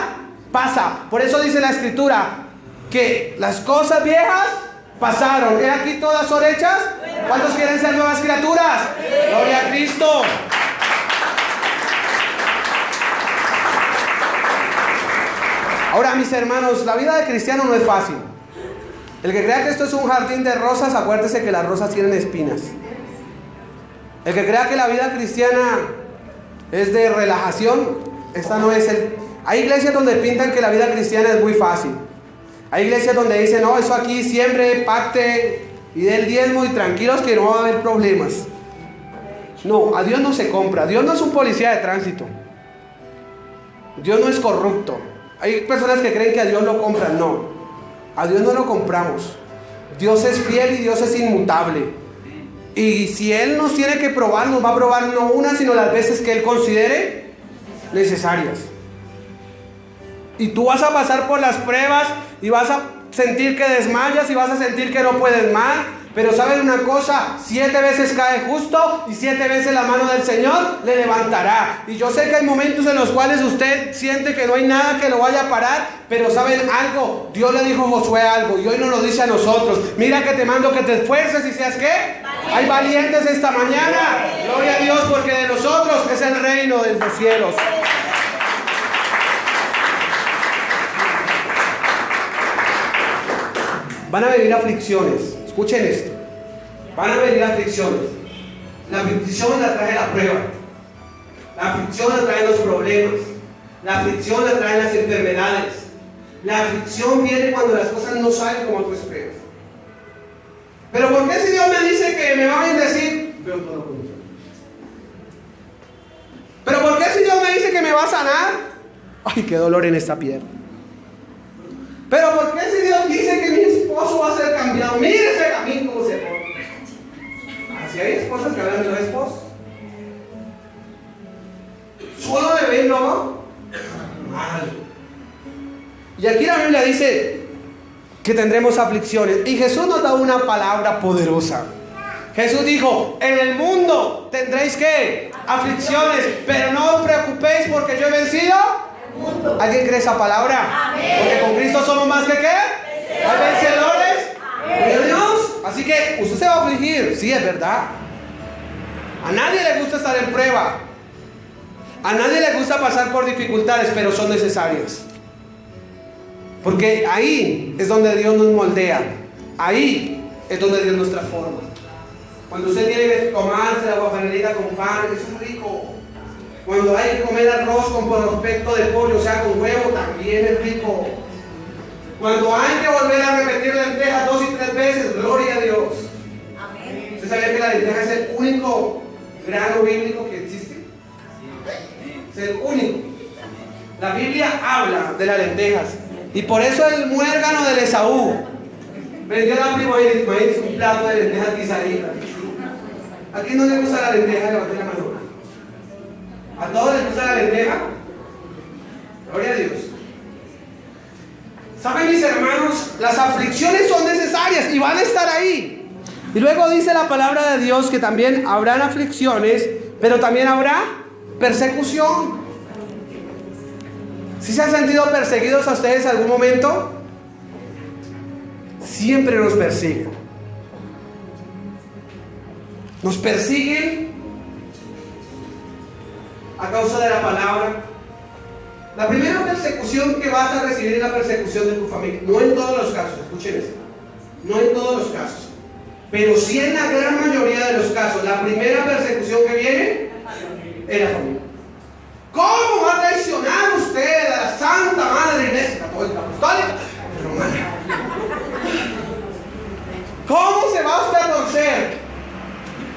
pasa. Por eso dice la Escritura que las cosas viejas pasaron. ¿He aquí todas son hechas? ¿Cuántos quieren ser nuevas criaturas? Gloria a Cristo. Ahora, mis hermanos, la vida de cristiano no es fácil. El que crea que esto es un jardín de rosas, acuérdese que las rosas tienen espinas. El que crea que la vida cristiana es de relajación, esta no es el... Hay iglesias donde pintan que la vida cristiana es muy fácil. Hay iglesias donde dicen, no, eso aquí siempre pacte y dé el diezmo y tranquilos que no va a haber problemas. No, a Dios no se compra. Dios no es un policía de tránsito. Dios no es corrupto. Hay personas que creen que a Dios lo compran. No, a Dios no lo compramos. Dios es fiel y Dios es inmutable. Y si Él nos tiene que probar, nos va a probar no una, sino las veces que Él considere necesarias. Y tú vas a pasar por las pruebas y vas a sentir que desmayas y vas a sentir que no puedes más. Pero ¿saben una cosa? 7 veces cae justo y 7 veces la mano del Señor le levantará. Y yo sé que hay momentos en los cuales usted siente que no hay nada que lo vaya a parar. Pero ¿saben algo? Dios le dijo a Josué algo y hoy nos lo dice a nosotros. Mira que te mando que te esfuerces y seas ¿qué? Hay valientes esta mañana. Gloria a Dios, porque de nosotros es el reino de los cielos. Van a venir aflicciones. Escuchen esto. Van a venir aflicciones. La aflicción la trae la prueba. La aflicción la traen los problemas. La aflicción la traen las enfermedades. La aflicción viene cuando las cosas no salen como tú esperas. Pero ¿por qué si Dios me dice que me va a bendecir? Veo todo lo contrario. Pero ¿por qué si Dios me dice que me va a sanar? Ay, qué dolor en esta pierna. Pero ¿por qué si Dios dice que mi esposo va a ser cambiado? Mire ese camino como se pone. Así hay esposas que hablan de los esposos. Solo de verlo mal. Y aquí la Biblia dice que tendremos aflicciones. Y Jesús nos da una palabra poderosa. Jesús dijo: en el mundo tendréis ¿qué? Aflicciones, pero no os preocupéis porque yo he vencido el mundo. ¿Alguien cree esa palabra? Amén. Porque con Cristo somos más que ¿qué? Hay vencedores de Dios. Así que usted se va a afligir, sí, es verdad. A nadie le gusta estar en prueba. A nadie le gusta pasar por dificultades, pero son necesarias. Porque ahí es donde Dios nos moldea. Ahí es donde Dios nos transforma. Cuando usted tiene que tomarse la guapanelita con pan, eso es rico. Cuando hay que comer arroz con prospecto de pollo, o sea, con huevo, también es rico. Cuando hay que volver a repetir lentejas 2 y 3 veces, gloria a Dios. Amén. ¿Usted sabía que la lenteja es el único grano bíblico que existe? Es el único. La Biblia habla de las lentejas. Y por eso el muérgano del Esaú vendió a la prima maíz un plato de lentejas guisaditas. ¿A quién no le gusta la lenteja? Levante la mano. ¿A todos les gusta la lenteja? Gloria a Dios. ¿Saben, mis hermanos? Las aflicciones son necesarias y van a estar ahí. Y luego dice la palabra de Dios que también habrán aflicciones, pero también habrá persecución. ¿Sí se han sentido perseguidos a ustedes en algún momento? Siempre nos persiguen. Nos persiguen a causa de la palabra. La primera persecución que vas a recibir es la persecución de tu familia. No en todos los casos, escuchen esto. No en todos los casos. Pero sí en la gran mayoría de los casos. La primera persecución que viene es la familia. ¿Cómo va a traicionar usted a la Santa Madre Iglesia Católica Apostólica Romana? ¿Cómo se va usted a torcer?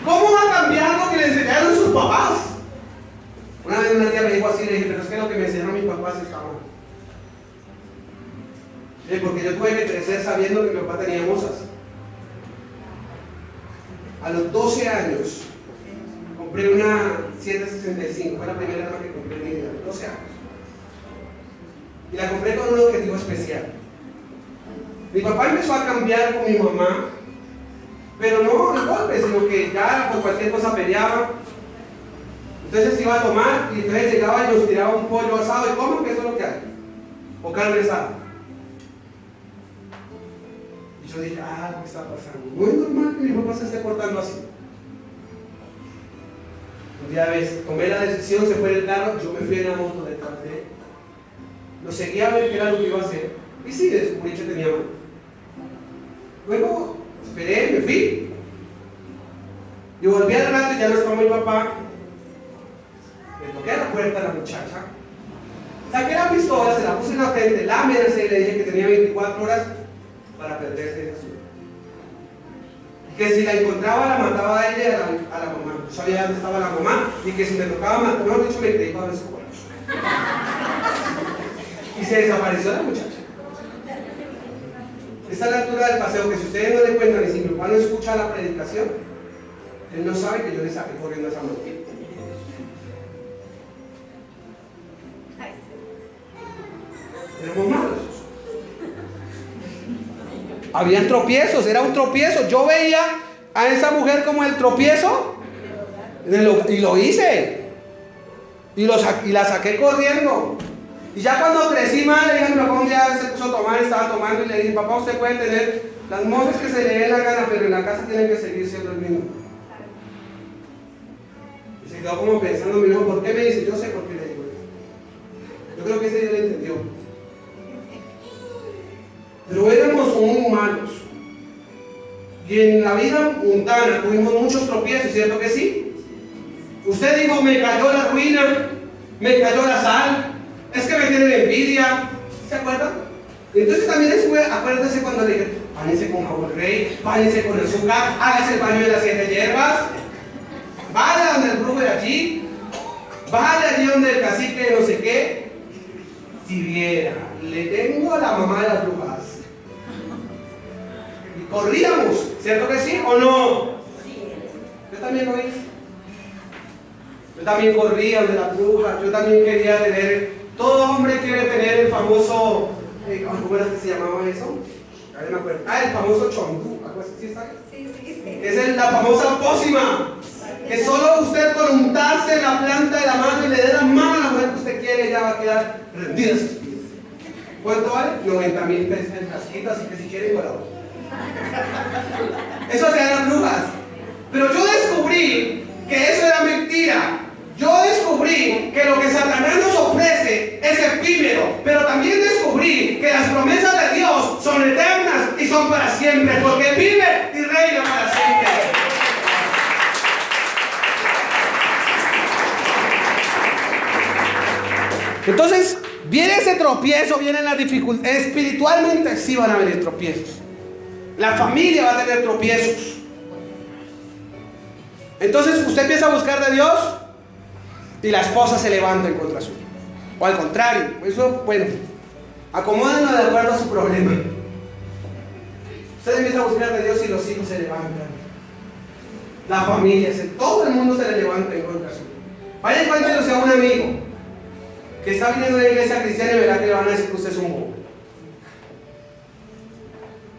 ¿Cómo va a cambiar lo que le enseñaron sus papás? Una vez una tía me dijo así, le dije, pero es que lo que me enseñaron mis papás está mal. Porque yo tuve que crecer sabiendo que mi papá tenía mozas. A los 12 años compré una 765, fue la primera arma que compré en mi vida, 12 años. Y la compré con un objetivo especial. Mi papá empezó a cambiar con mi mamá, pero no de golpe, sino que ya por cualquier cosa peleaba. Entonces iba a tomar y entonces llegaba y nos tiraba un pollo asado y ¿cómo? Que eso es lo que hay. O carne asada. Y yo dije, ¿qué está pasando? No es normal que mi papá se esté portando así. Un día tomé la decisión, se fue en el carro, yo me fui en la moto detrás de él. Lo seguía a ver qué era lo que iba a hacer. Y sí, descubrí que tenía mano. Luego esperé, me fui. Y volví al rato y ya no estaba mi papá. Le toqué a la puerta a la muchacha. Saqué la pistola, se la puse en la frente, la amenacé y le dije que tenía 24 horas para perderse de Jesús. Que si la encontraba la mataba a ella y a la mamá. Yo sabía dónde estaba la mamá y que si me tocaba matar, mejor dicho, me creí para ver su cuerpo. Y se desapareció la muchacha. Esta es la altura del paseo que si ustedes no le cuentan y si mi papá no escucha la predicación, él no sabe que yo le saqué corriendo a esa mujer. Éramos malos. Habían tropiezos, era un tropiezo. Yo veía a esa mujer como el tropiezo y lo hice. Y la saqué corriendo. Y ya cuando crecí más, le dije a mi papá, un día se puso a tomar, estaba tomando y le dije, papá, usted puede tener las mozas que se le dé la gana, pero en la casa tiene que seguir siendo el mismo. Y se quedó como pensando, me dijo, ¿por qué me dice? Yo sé por qué le digo eso. Yo creo que ese día le entendió. Pero éramos muy humanos. Y en la vida mundana tuvimos muchos tropiezos, ¿cierto que sí? Usted dijo, me cayó la ruina, me cayó la sal, es que me tienen envidia, ¿se acuerdan? Entonces también acuérdese cuando le dije, báñese con jabón rey, báñese con azúcar, hágase el baño de las 7 hierbas, vaya donde el brujo de allí, vaya allí donde el cacique de no sé qué. Si viera, le tengo a la mamá de las brujas. Y corríamos, ¿cierto que sí o no? Yo también lo hice. Yo también corría de las brujas, yo también quería tener, todo hombre quiere tener el famoso, ¿cómo era que se llamaba eso? A ver, me acuerdo. El famoso chondú, ¿algo así está? Sí. Es la famosa pócima, que solo usted con untarse en la planta de la mano y le dé la mano a la mujer que usted quiere, ya va a quedar rendida a sus pies. ¿Cuánto vale? 90,000 pesos en casquita, así que si quieren, guardado. Eso hacían las brujas. Pero yo descubrí que eso era mentira. Yo descubrí que lo que Satanás nos ofrece es efímero, pero también descubrí que las promesas de Dios son eternas y son para siempre, porque vive y reina para siempre. Entonces, viene ese tropiezo, vienen las dificultades. Espiritualmente sí van a venir tropiezos. La familia va a tener tropiezos. Entonces, usted empieza a buscar de Dios y la esposa se levanta en contra suya. O al contrario, eso, bueno, acomódenlo de acuerdo a su problema. Usted empieza a buscar de Dios y los hijos se levantan. La familia, todo el mundo se le levanta en contra suya. Vaya y cuéntenos a un amigo que está viniendo de la iglesia cristiana y verá que le van a decir que usted es un bobo.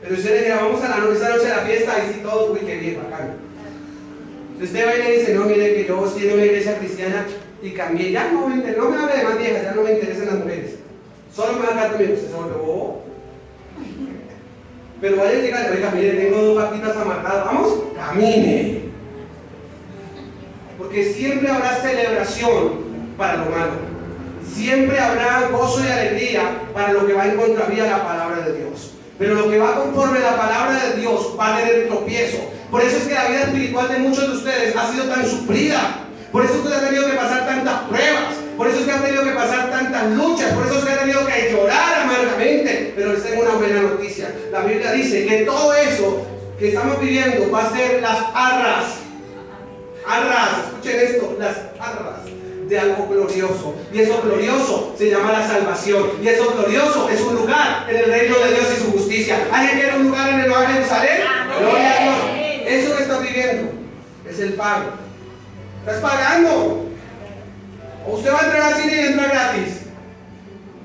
Pero usted le dirá, vamos a esta noche a la fiesta, y si todo, uy, qué bien, bacán. Usted va y le dice, no, mire que yo estoy en una iglesia cristiana y cambié, ya no me hable de más viejas, ya no me interesan las mujeres. Solo me va a dejar también, usted se vuelve bobo. Pero vaya y dígale, oiga, mire, tengo 2 patitas amarradas, vamos, camine. Porque siempre habrá celebración para lo malo. Siempre habrá gozo y alegría para lo que va en contravía de la palabra de Dios. Pero lo que va conforme a la palabra de Dios va a tener tropiezo. Por eso es que la vida espiritual de muchos de ustedes ha sido tan sufrida. Por eso usted ha tenido que pasar tantas pruebas. Por eso es que ha tenido que pasar tantas luchas. Por eso es que ha tenido que llorar amargamente. Pero les tengo una buena noticia. La Biblia dice que todo eso que estamos viviendo va a ser las arras. Arras, escuchen esto, las arras de algo glorioso. Y eso glorioso se llama la salvación. Y eso glorioso es un lugar en el reino de Dios y su justicia. ¿Alguien quiere un lugar en el Nuevo Jerusalén? Gloria a Dios. Eso que estás viviendo es el pago. Estás pagando. O usted va a entrar al cine y entra gratis.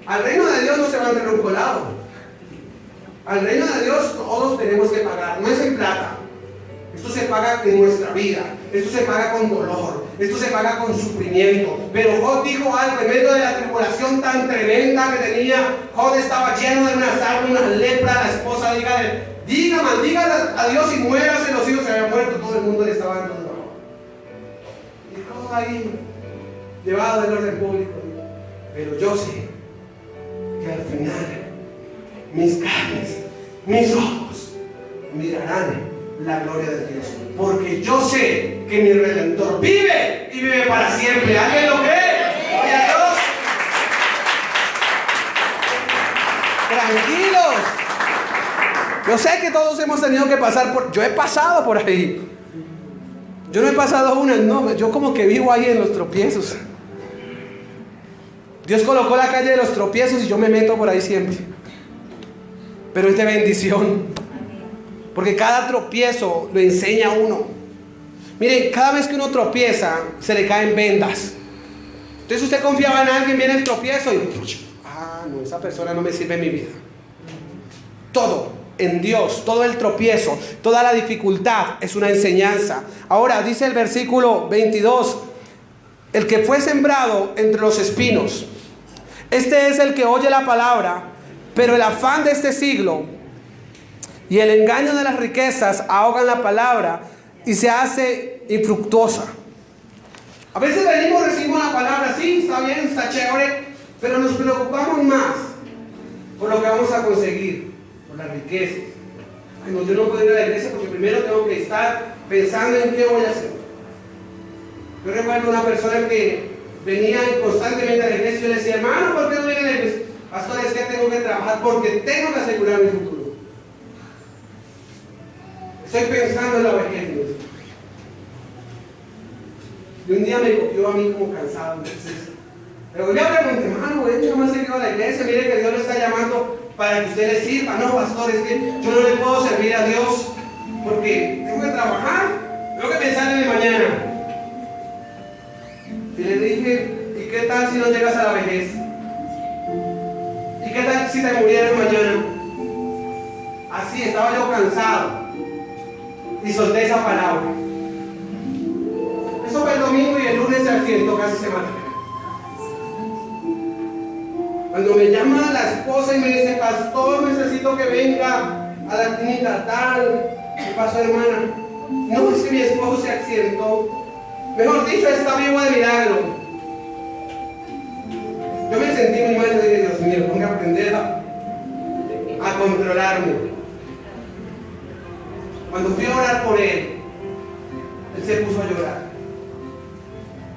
Al reino de Dios no se va a entrar un colado. Al reino de Dios todos tenemos que pagar. No es en plata. Esto se paga en nuestra vida. Esto se paga con dolor. Esto se paga con sufrimiento. Pero Job dijo algo en medio de la tribulación tan tremenda que tenía. Job estaba lleno de una sarna, una lepra. La esposa diga a Dios y muérase. Los hijos se habían muerto. Todo el mundo le estaba dando dolor. Y Job ahí, llevado del orden público. Pero yo sé que al final mis carnes, mis ojos mirarán la gloria de Dios, porque yo sé que mi Redentor vive y vive para siempre. ¿Alguien lo cree? Gloria a Dios. Tranquilos. Yo sé que todos hemos tenido que pasar por. Yo he pasado por ahí. Yo no he pasado una, no. Yo como que vivo ahí en los tropiezos. Dios colocó la calle de los tropiezos y yo me meto por ahí siempre. Pero es de bendición. Porque cada tropiezo lo enseña a uno. Miren, cada vez que uno tropieza, se le caen vendas. Entonces usted confiaba en alguien, viene el tropiezo y no, esa persona no me sirve en mi vida. Todo en Dios, todo el tropiezo, toda la dificultad es una enseñanza. Ahora dice el versículo 22, el que fue sembrado entre los espinos, este es el que oye la palabra, pero el afán de este siglo y el engaño de las riquezas ahogan la palabra y se hace infructuosa. A veces venimos, recibimos la palabra, sí, está bien, está chévere, pero nos preocupamos más por lo que vamos a conseguir, por las riquezas. Ay, no, yo no puedo ir a la iglesia porque primero tengo que estar pensando en qué voy a hacer. Yo recuerdo una persona que venía constantemente a la iglesia y yo le decía, hermano, ¿por qué no viene a la iglesia? Pastor, es que tengo que trabajar porque tengo que asegurar mi futuro. Estoy pensando en la vejez. Y un día me cogió a mí como cansado. Entonces, pero yo le pregunté, hermano, yo no sé qué va a la iglesia, mire que Dios le está llamando para que usted le sirva. No, pastor, es que yo no le puedo servir a Dios porque tengo que trabajar, tengo que pensar en el mañana. Y le dije, ¿y qué tal si no llegas a la vejez? ¿Y qué tal si te murieras mañana? Así, estaba yo cansado y solté esa palabra. Eso fue el domingo y el lunes se accidentó, casi se mata. Cuando me llama la esposa y me dice, pastor, necesito que venga a la clínica tal. ¿Qué pasó, hermana? No, es que mi esposo se accidentó. Mejor dicho, está vivo de milagro. Yo me sentí muy mal y dije, Dios mío, tengo que aprender a controlarme. Cuando fui a orar por él se puso a llorar.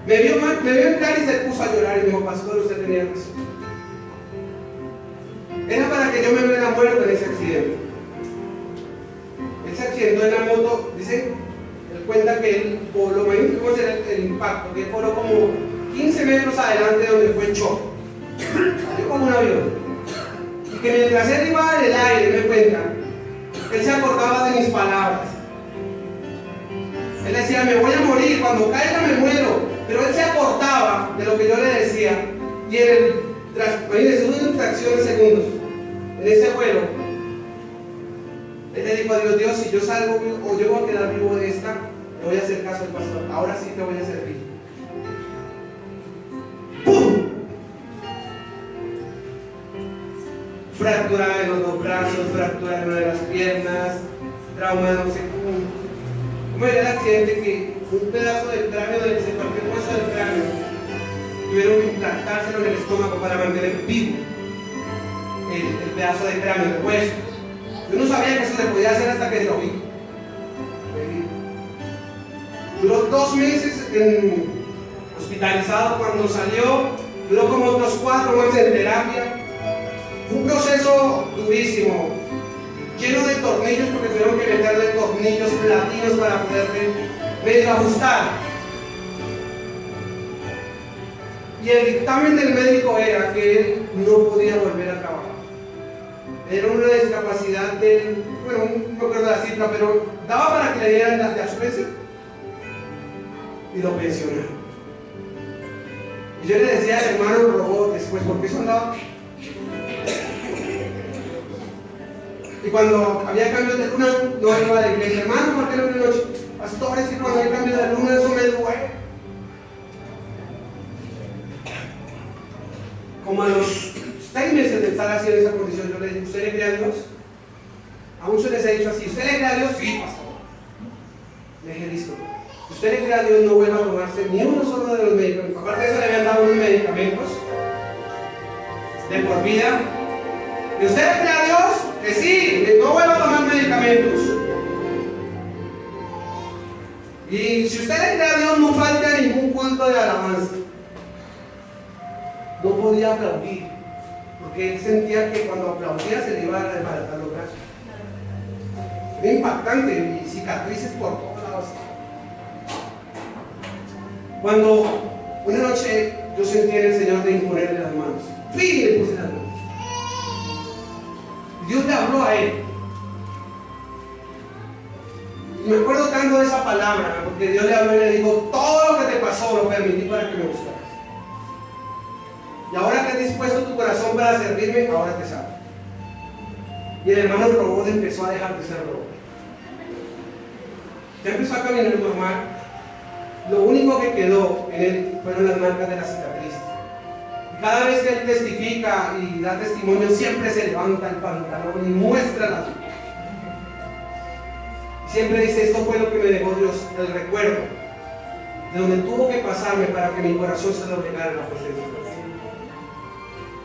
Me vio entrar y se puso a llorar y me dijo, pastor, usted tenía razón. Era para que yo me hubiera muerto en ese accidente. Él se accidentó en la moto, dice, él cuenta que él voló, ¿cómo será el impacto? Que él voló como 15 metros adelante de donde fue el choque. Salió como un avión. Y que mientras él iba en el aire, me cuenta, él se acordaba de mis palabras. Él decía, me voy a morir, cuando caiga me muero. Pero él se acordaba de lo que yo le decía. Y en el, imagínense, una fracción de segundos, en ese vuelo, él le dijo a Dios, Dios, si yo salgo o yo voy a quedar vivo de esta, le voy a hacer caso al pastor. Ahora sí te voy a servir. ¡Pum! Fractura en los dos brazos, fractura en una de las piernas, trauma, no sé cómo era el accidente, que un pedazo del cráneo, se partió el hueso del cráneo, tuvieron que implantárselo en el estómago para mantener vivo el pedazo de cráneo, el hueso. Yo no sabía que eso se podía hacer hasta que lo vi. Duró 2 meses hospitalizado. Cuando salió, duró como otros 4 meses en terapia. Un proceso durísimo, lleno de tornillos, porque tuvieron que meterle tornillos platinos para poderle medio ajustar. Y el dictamen del médico era que él no podía volver a trabajar. Era una discapacidad del, bueno, no me acuerdo la cifra, pero daba para que le dieran las de Aspecia y lo pensionaron. Y yo le decía al hermano robot después, ¿por qué eso andaba? Y cuando había cambios de luna, no iba a la iglesia. Hermano, ¿por qué no viene noche? Pastor, es que cuando hay cambios de luna, eso me duele. Como a los 6 meses de estar así en esa condición, yo le dije, ¿usted le cree a Dios? A muchos les he dicho así, ¿usted le cree a Dios? Sí, pastor. Le dije, listo. ¿Usted le cree a Dios? No vuelva a tomarse ni uno solo de los medicamentos. Aparte de eso, le habían dado unos medicamentos de por vida. ¿Y usted le cree a Dios? Que sí, que no vuelva a tomar medicamentos. Y si usted le cree a Dios, no falta ningún culto de alabanza. No podía aplaudir, porque él sentía que cuando aplaudía se le iba a desbaratar los brazos. Era impactante, y cicatrices por todos lados. Cuando una noche yo sentí en el Señor de imponerle las manos, fui y le puse las manos. Dios le habló a él. Y me acuerdo tanto de esa palabra, porque Dios le habló y le dijo, todo lo que te pasó lo permití para que me buscaras. Y ahora que has dispuesto tu corazón para servirme, ahora te salvo. Y el hermano robot empezó a dejar de ser robot. Ya empezó a caminar normal. Lo único que quedó en él fueron las marcas de la cicatriz. Y cada vez que él testifica y da testimonio, siempre se levanta el pantalón y muestra las. Siempre dice, esto fue lo que me dejó Dios, el recuerdo de donde tuvo que pasarme para que mi corazón se doblegara en la presencia de Dios.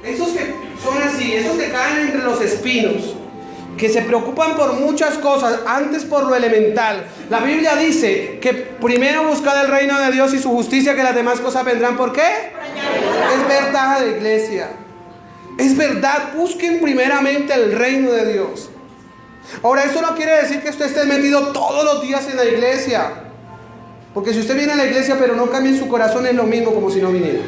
Esos que son así, esos que caen entre los espinos, que se preocupan por muchas cosas, antes por lo elemental. La Biblia dice que primero buscad el reino de Dios y su justicia, que las demás cosas vendrán. ¿Por qué? Es verdad, de iglesia. Es verdad, busquen primeramente el reino de Dios. Ahora, eso no quiere decir que usted esté metido todos los días en la iglesia. Porque si usted viene a la iglesia pero no cambia en su corazón, es lo mismo como si no viniera.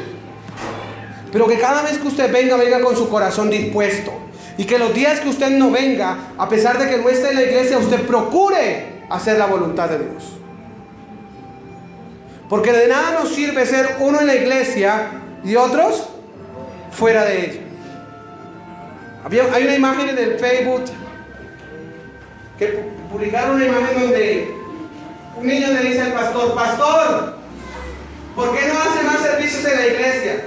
Pero que cada vez que usted venga, venga con su corazón dispuesto. Y que los días que usted no venga, a pesar de que no esté en la iglesia, usted procure hacer la voluntad de Dios. Porque de nada nos sirve ser uno en la iglesia y otros fuera de ella. Hay una imagen en el Facebook que publicaron, una imagen donde un niño le dice al pastor: pastor, ¿por qué no hace más servicios en la iglesia?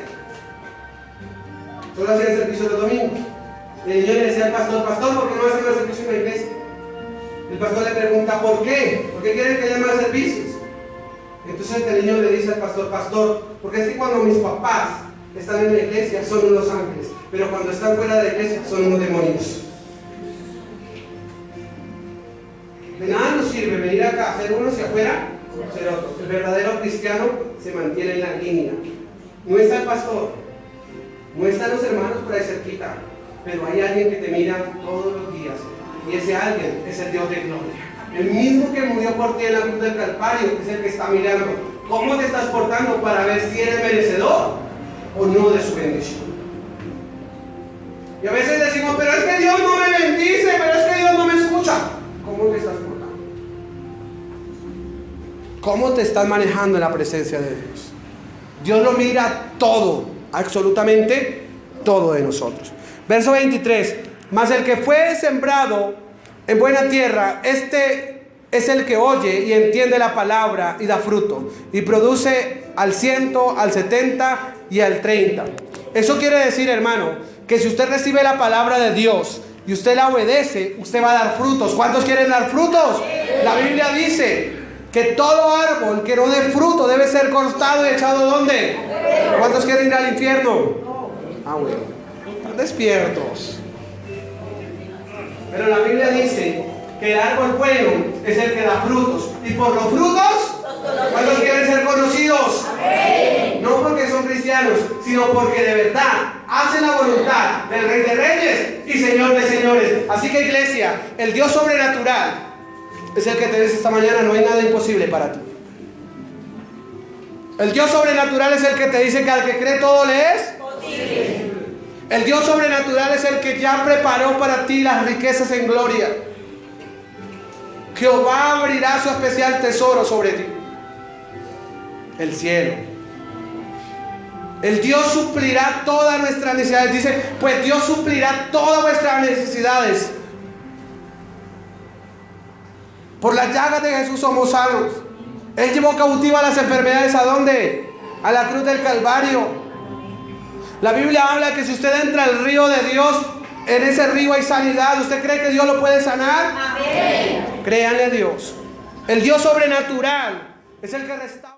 Solo hacían servicios los domingos. Y el niño le decía al pastor: pastor, ¿por qué no hace más servicios en la iglesia? El pastor le pregunta: ¿por qué? ¿Por qué quieren que haya más servicios? Entonces el niño le dice al pastor: pastor, porque es que cuando mis papás están en la iglesia son unos ángeles, pero cuando están fuera de la iglesia son unos demonios. De nada nos sirve venir acá a hacer unos y afuera ser otros. El verdadero cristiano se mantiene en la línea. No está el pastor, no están los hermanos por ahí cerquita, pero hay alguien que te mira todos los días, y ese alguien es el Dios de gloria, el mismo que murió por ti en la cruz del Calvario, es el que está mirando cómo te estás portando para ver si eres merecedor o no de su bendición. Y a veces decimos: pero es que Dios no me bendice, pero es que Dios no me escucha. ¿Cómo te estás portando? ¿Cómo te estás manejando en la presencia de Dios? Dios lo mira todo, absolutamente todo de nosotros. Verso 23: mas el que fue sembrado en buena tierra, este es el que oye y entiende la palabra y da fruto, y produce al 100, al 70 y al 30. Eso quiere decir, hermano, que si usted recibe la palabra de Dios y usted la obedece, usted va a dar frutos. ¿Cuántos quieren dar frutos? La Biblia dice que todo árbol que no dé fruto debe ser cortado y echado ¿dónde? ¿Cuántos quieren ir al infierno? Ah, bueno, están despiertos. Pero la Biblia dice que el árbol bueno es el que da frutos, y por los frutos, ¿cuántos quieren ser conocidos? No porque son cristianos, sino porque de verdad hacen la voluntad del Rey de Reyes y Señor de Señores. Así que, iglesia, el Dios sobrenatural es el que te dice esta mañana: no hay nada imposible para ti. El Dios sobrenatural es el que te dice que al que cree todo le es posible. El Dios sobrenatural es el que ya preparó para ti las riquezas en gloria. Jehová abrirá su especial tesoro sobre ti, el cielo. El Dios suplirá todas nuestras necesidades. Dice: pues Dios suplirá todas vuestras necesidades. Por las llagas de Jesús somos sanos. Él llevó cautivas las enfermedades ¿a dónde? A la cruz del Calvario. La Biblia habla que si usted entra al río de Dios, en ese río hay sanidad. ¿Usted cree que Dios lo puede sanar? Amén. Créanle a Dios. El Dios sobrenatural es el que restaura.